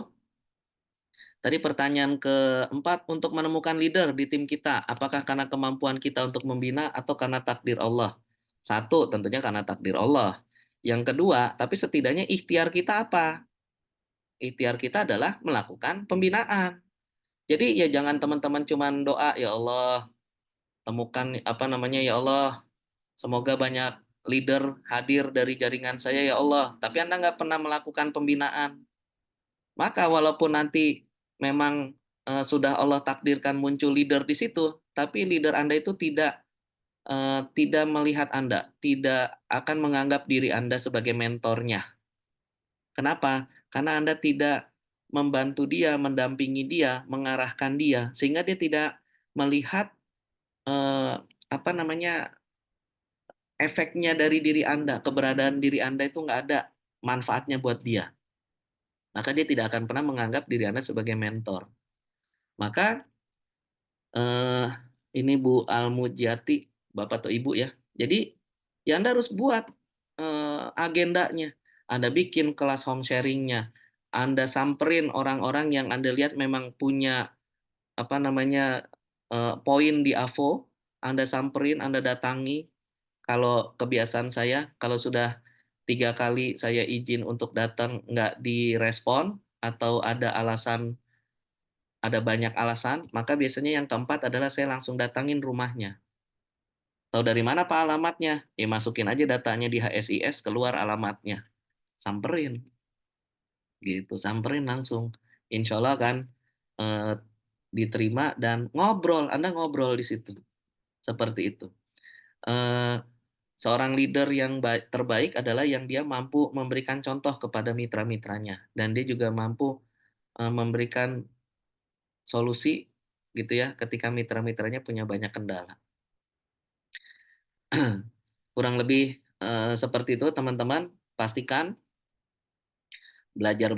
Tadi pertanyaan keempat, untuk menemukan leader di tim kita, apakah karena kemampuan kita untuk membina atau karena takdir Allah? 1, tentunya karena takdir Allah. Yang kedua, tapi setidaknya ikhtiar kita apa? Ikhtiar kita adalah melakukan pembinaan. Jadi ya jangan teman-teman cuman doa, ya Allah, temukan ya Allah, semoga banyak leader hadir dari jaringan saya ya Allah. Tapi Anda nggak pernah melakukan pembinaan. Maka walaupun nanti memang sudah Allah takdirkan muncul leader di situ, tapi leader Anda itu tidak melihat Anda, tidak akan menganggap diri Anda sebagai mentornya. Kenapa? Karena Anda tidak membantu dia, mendampingi dia, mengarahkan dia, sehingga dia tidak melihat efeknya dari diri Anda, keberadaan diri Anda itu nggak ada manfaatnya buat dia. Maka dia tidak akan pernah menganggap diri Anda sebagai mentor. Maka ini Bu Almujiati, Bapak atau Ibu ya. Jadi ya Anda harus buat agendanya. Anda bikin kelas home sharingnya. Anda samperin orang-orang yang Anda lihat memang punya poin di AVO. Anda samperin, Anda datangi. Kalau kebiasaan saya, kalau sudah 3 kali saya izin untuk datang nggak direspon atau ada banyak alasan, maka biasanya yang keempat adalah saya langsung datangin rumahnya. Tahu dari mana Pak alamatnya? Ya masukin aja datanya di HSIS, keluar alamatnya. Samperin. Gitu, samperin langsung. Insya Allah kan diterima dan ngobrol. Anda ngobrol di situ. Seperti itu. Seorang leader yang terbaik adalah yang dia mampu memberikan contoh kepada mitra-mitranya, dan dia juga mampu memberikan solusi gitu ya ketika mitra-mitranya punya banyak kendala. Kurang lebih seperti itu teman-teman. Pastikan belajar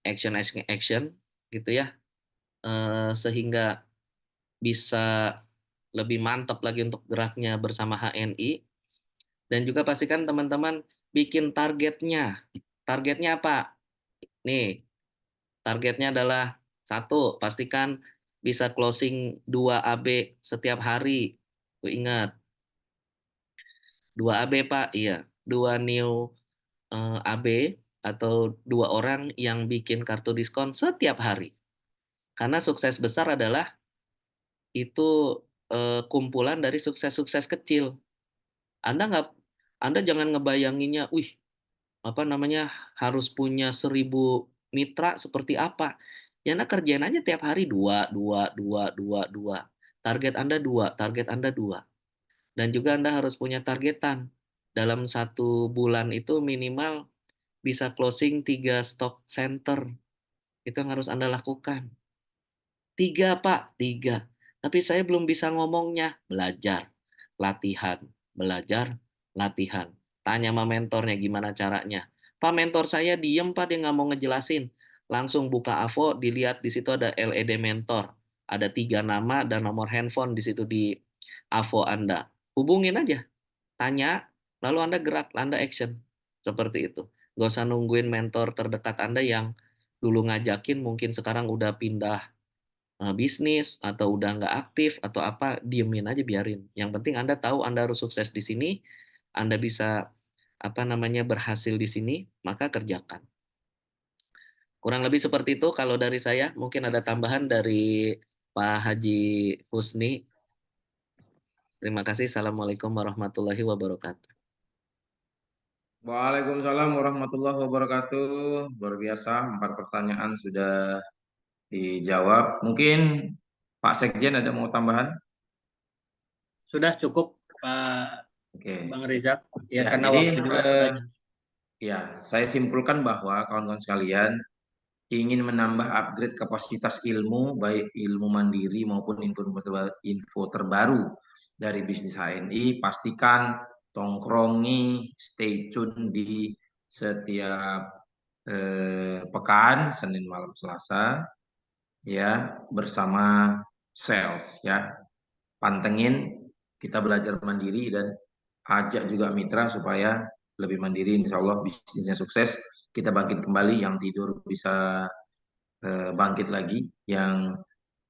action gitu ya, sehingga bisa lebih mantap lagi untuk geraknya bersama HNI. Dan juga pastikan teman-teman bikin targetnya. Targetnya apa? Nih, targetnya adalah 1, pastikan bisa closing 2 AB setiap hari. Tuh ingat, 2 AB Pak, iya. 2 new AB atau 2 orang yang bikin kartu diskon setiap hari. Karena sukses besar adalah itu kumpulan dari sukses-sukses kecil. Anda jangan ngebayanginnya, harus punya 1000 mitra seperti apa. Ya Anda kerjain aja tiap hari 2. Target Anda 2. Dan juga Anda harus punya targetan. Dalam 1 bulan itu minimal bisa closing 3 stock center. Itu yang harus Anda lakukan. 3 Pak, 3. Tapi saya belum bisa ngomongnya. Belajar, latihan. Tanya sama mentornya gimana caranya. Pak, mentor saya diem Pak, dia nggak mau ngejelasin. Langsung buka AVO, dilihat di situ ada LED mentor. Ada 3 nama dan nomor handphone di situ di AVO Anda. Hubungin aja, tanya, lalu Anda gerak, Anda action. Seperti itu. Nggak usah nungguin mentor terdekat Anda yang dulu ngajakin, mungkin sekarang udah pindah bisnis atau udah nggak aktif atau apa, diemin aja, biarin. Yang penting Anda tahu Anda harus sukses di sini, Anda bisa berhasil di sini, maka kerjakan. Kurang lebih seperti itu kalau dari saya. Mungkin ada tambahan dari Pak Haji Husni. Terima kasih. Assalamualaikum warahmatullahi wabarakatuh. Waalaikumsalam warahmatullahi wabarakatuh. Luar biasa, 4 pertanyaan sudah dijawab. Mungkin Pak Sekjen ada mau tambahan? Sudah cukup Pak Oke. Bang Rizal. Ya, Ya, karena jadi waktu juga sudah. ya, saya simpulkan bahwa kawan-kawan sekalian ingin menambah upgrade kapasitas ilmu, baik ilmu mandiri maupun info terbaru dari bisnis HNI, pastikan tongkrongi, stay tune di setiap pekan, Senin malam Selasa, ya, bersama sales, ya. Pantengin, kita belajar mandiri dan ajak juga mitra supaya lebih mandiri, insya Allah bisnisnya sukses, kita bangkit kembali, yang tidur bisa bangkit lagi, yang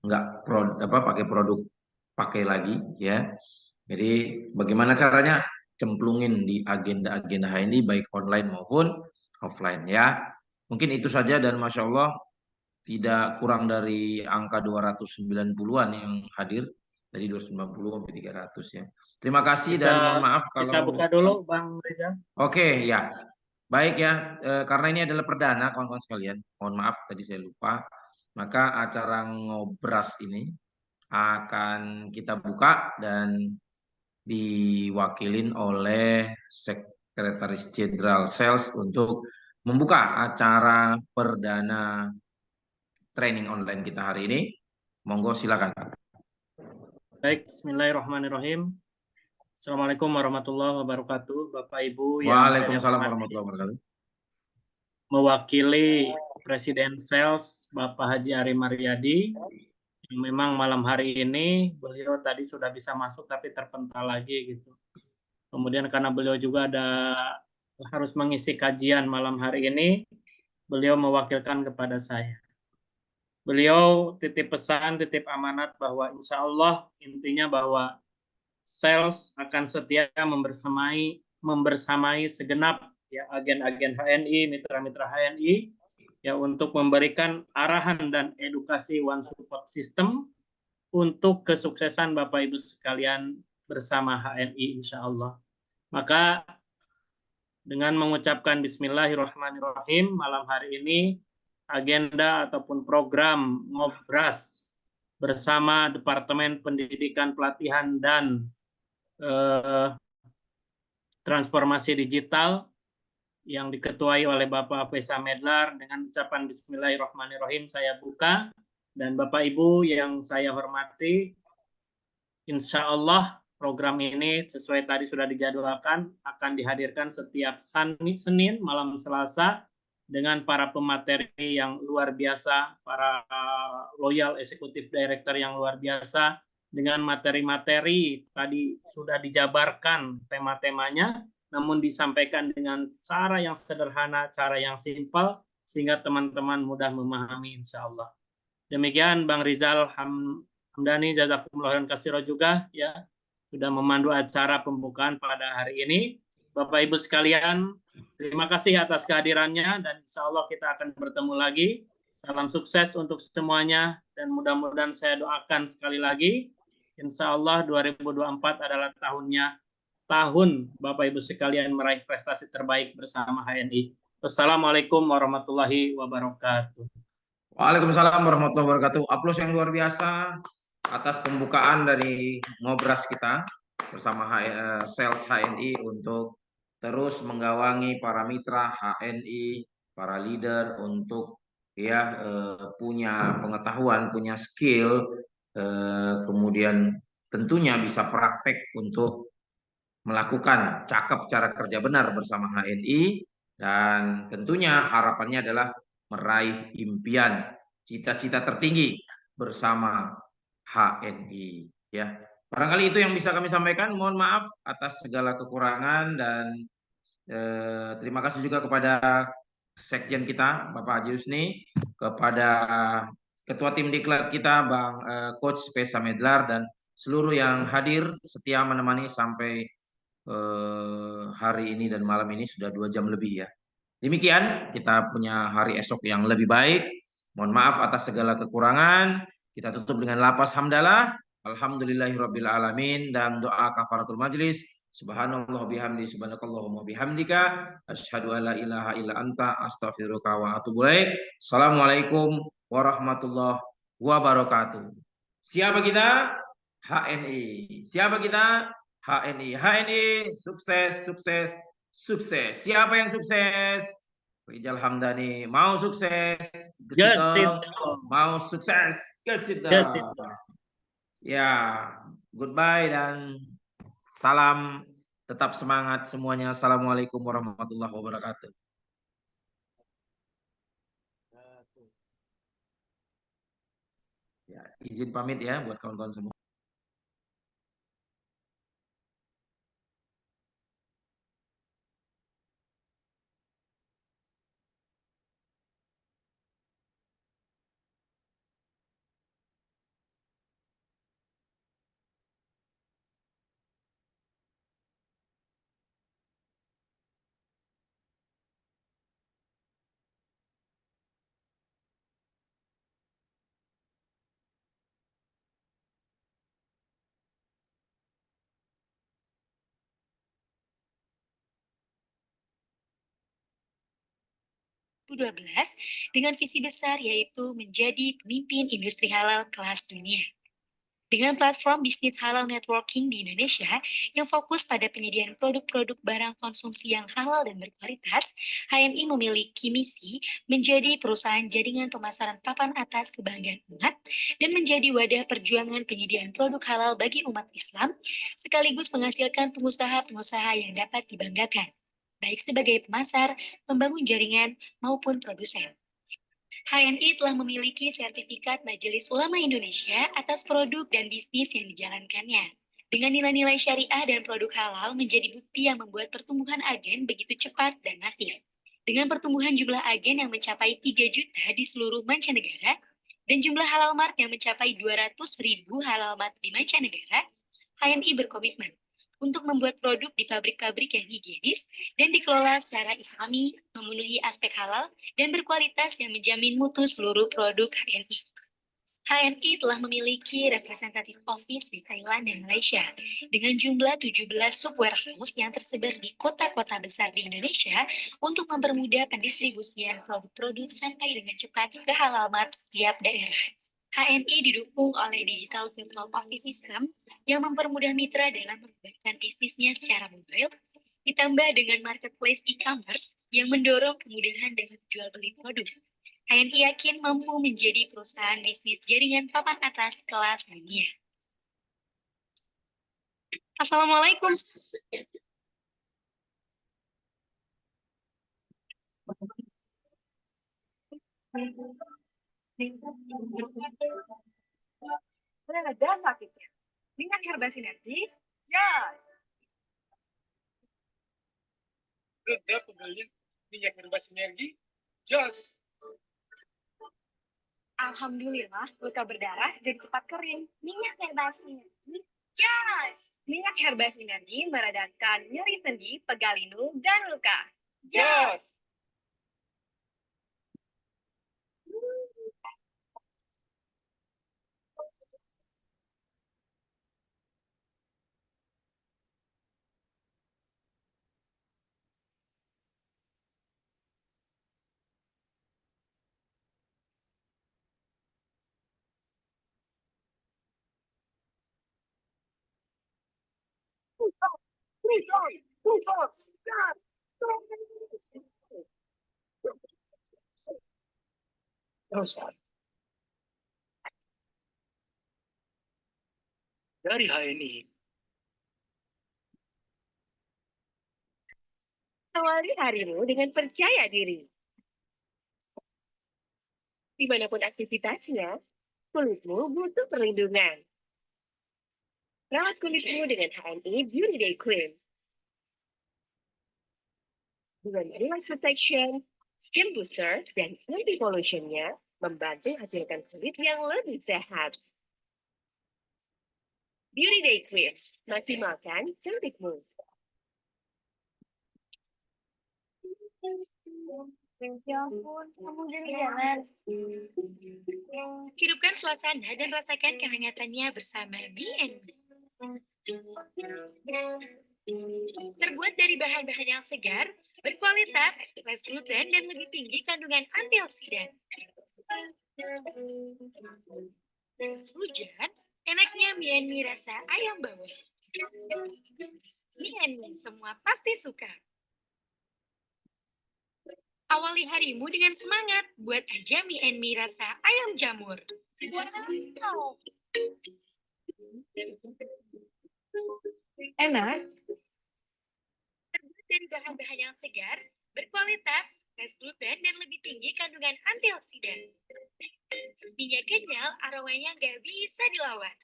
nggak pakai produk pakai lagi, ya. Jadi bagaimana caranya? Cemplungin di agenda-agenda ini baik online maupun offline, ya. Mungkin itu saja, dan Masya Allah tidak kurang dari angka 290-an yang hadir, dari 290 sampai 300, ya. Terima kasih dan mohon maaf Kita kalau buka dulu Bang Rizal. Oke, ya. Baik ya, karena ini adalah perdana kawan-kawan sekalian. Mohon maaf tadi saya lupa. Maka acara ngobras ini akan kita buka dan diwakilin oleh Sekretaris Jenderal Sales untuk membuka acara perdana training online kita hari ini. Monggo silakan. Baik, bismillahirrahmanirrahim. Assalamualaikum warahmatullahi wabarakatuh, Bapak Ibu yang Waalaikumsalam warahmatullahi wabarakatuh. Mewakili Presiden Sales Bapak Haji Ari Maryadi, yang memang malam hari ini beliau tadi sudah bisa masuk tapi terpental lagi gitu. Kemudian karena beliau juga harus mengisi kajian malam hari ini, beliau mewakilkan kepada saya. Beliau titip pesan, titip amanat bahwa insya Allah intinya bahwa sales akan setia membersamai segenap ya agen-agen HNI, mitra-mitra HNI ya untuk memberikan arahan dan edukasi One Support System untuk kesuksesan Bapak Ibu sekalian bersama HNI insya Allah. Maka dengan mengucapkan Bismillahirrahmanirrahim, malam hari ini agenda ataupun program ngobras bersama Departemen Pendidikan Pelatihan dan Transformasi Digital yang diketuai oleh Bapak Faisal Medlar. Dengan ucapan Bismillahirrahmanirrahim saya buka. Dan Bapak Ibu yang saya hormati, insya Allah program ini sesuai tadi sudah dijadwalkan akan dihadirkan setiap Senin malam Selasa dengan para pemateri yang luar biasa, para loyal executive director yang luar biasa, dengan materi-materi tadi sudah dijabarkan tema-temanya, namun disampaikan dengan cara yang sederhana, cara yang simpel, sehingga teman-teman mudah memahami insya Allah. Demikian Bang Rizal Hamdani, jazakumullah khairan katsira juga ya sudah memandu acara pembukaan pada hari ini. Bapak Ibu sekalian, terima kasih atas kehadirannya dan insya Allah kita akan bertemu lagi. Salam sukses untuk semuanya dan mudah-mudahan saya doakan sekali lagi. Insya Allah 2024 adalah tahun Bapak Ibu sekalian meraih prestasi terbaik bersama HNI. Wassalamualaikum warahmatullahi wabarakatuh. Waalaikumsalam warahmatullahi wabarakatuh. Aplaus yang luar biasa atas pembukaan dari Ngobras kita bersama Sales HNI untuk terus menggawangi para mitra HNI, para leader untuk punya pengetahuan, punya skill, kemudian tentunya bisa praktek untuk melakukan cakep cara kerja benar bersama HNI, dan tentunya harapannya adalah meraih impian, cita-cita tertinggi bersama HNI. Ya, barangkali itu yang bisa kami sampaikan. Mohon maaf atas segala kekurangan dan terima kasih juga kepada Sekjen kita Bapak Haji Husni, kepada Ketua Tim Diklat kita Bang Coach Faisal Medlar, dan seluruh yang hadir setia menemani sampai hari ini dan malam ini sudah 2 jam lebih ya. Demikian, kita punya hari esok yang lebih baik. Mohon maaf atas segala kekurangan. Kita tutup dengan lafaz hamdalah, alhamdulillahirabbil alamin, dan doa kafaratul majlis. Subhanallah bihamdi, subhanakallahumma bihamdika, asyhadu alla ilaha illa anta, astaghfiruka wa atubu ilaik. Assalamualaikum warahmatullahi wabarakatuh. Siapa kita? HNI. Siapa kita? HNI. HNI sukses, sukses, sukses. Siapa yang sukses? Rizal Hamdani mau sukses, Gesito mau sukses, Gesito. Ya, goodbye dan salam, tetap semangat semuanya. Assalamualaikum warahmatullahi wabarakatuh. Ya, izin pamit ya buat kawan-kawan semua. dengan visi besar yaitu menjadi pemimpin industri halal kelas dunia. Dengan platform bisnis halal networking di Indonesia yang fokus pada penyediaan produk-produk barang konsumsi yang halal dan berkualitas, HNI memiliki misi menjadi perusahaan jaringan pemasaran papan atas kebanggaan umat dan menjadi wadah perjuangan penyediaan produk halal bagi umat Islam, sekaligus menghasilkan pengusaha-pengusaha yang dapat dibanggakan, baik sebagai pemasar, pembangun jaringan, maupun produsen. HNI telah memiliki sertifikat Majelis Ulama Indonesia atas produk dan bisnis yang dijalankannya. Dengan nilai-nilai syariah dan produk halal menjadi bukti yang membuat pertumbuhan agen begitu cepat dan masif. Dengan pertumbuhan jumlah agen yang mencapai 3 juta di seluruh mancanegara, dan jumlah halal mart yang mencapai 200.000 halal mart di mancanegara, HNI berkomitmen untuk membuat produk di pabrik-pabrik yang higienis dan dikelola secara islami, memenuhi aspek halal, dan berkualitas yang menjamin mutu seluruh produk HNI. HNI telah memiliki representatif office di Thailand dan Malaysia, dengan jumlah 17 sub-warehouse yang tersebar di kota-kota besar di Indonesia untuk mempermudah pendistribusian produk-produk sampai dengan cepat ke halal mart setiap daerah. HNI didukung oleh Digital Virtual Coffee System yang mempermudah mitra dalam mengembangkan bisnisnya secara mobile, ditambah dengan marketplace e-commerce yang mendorong kemudahan dalam jual beli produk. HNI yakin mampu menjadi perusahaan bisnis jaringan papan atas kelas dunia. Assalamualaikum. Reda sakitnya. Minyak herba sinergi, yes. Reda pegelnya, minyak herba sinergi, jos. Alhamdulillah, luka berdarah jadi cepat kering. Minyak herba sinergi, jos. Minyak herba sinergi meredakan nyeri sendi, pegal linu, dan luka. Jos. Dari HNI. Awali harimu dengan percaya diri. Dimanapun aktivitasnya, kulitmu butuh perlindungan. Rawat kulitmu dengan HNI Beauty Day Cream. Dengan Relax Protection, Skin Booster, dan Anti-Pollution-nya, membantu hasilkan kulit yang lebih sehat. Beauty Day Cream, maksimalkan cantikmu. Ya ampun, kamu jadi jalan. Hidupkan suasana dan rasakan kehangatannya bersama B&B. Terbuat dari bahan-bahan yang segar, berkualitas, less gluten, dan lebih tinggi kandungan antioksidan. Hujan, enaknya mie rasa ayam bawang. Mie, semua pasti suka. Awali harimu dengan semangat, buat aja mie rasa ayam jamur. Wow. Enak. Terbuat dari bahan-bahan yang segar, berkualitas, less gluten, dan lebih tinggi kandungan antioksidan. Minyak kenyal, aromanya nggak bisa dilawan.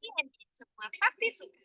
Mie, semua pasti suka.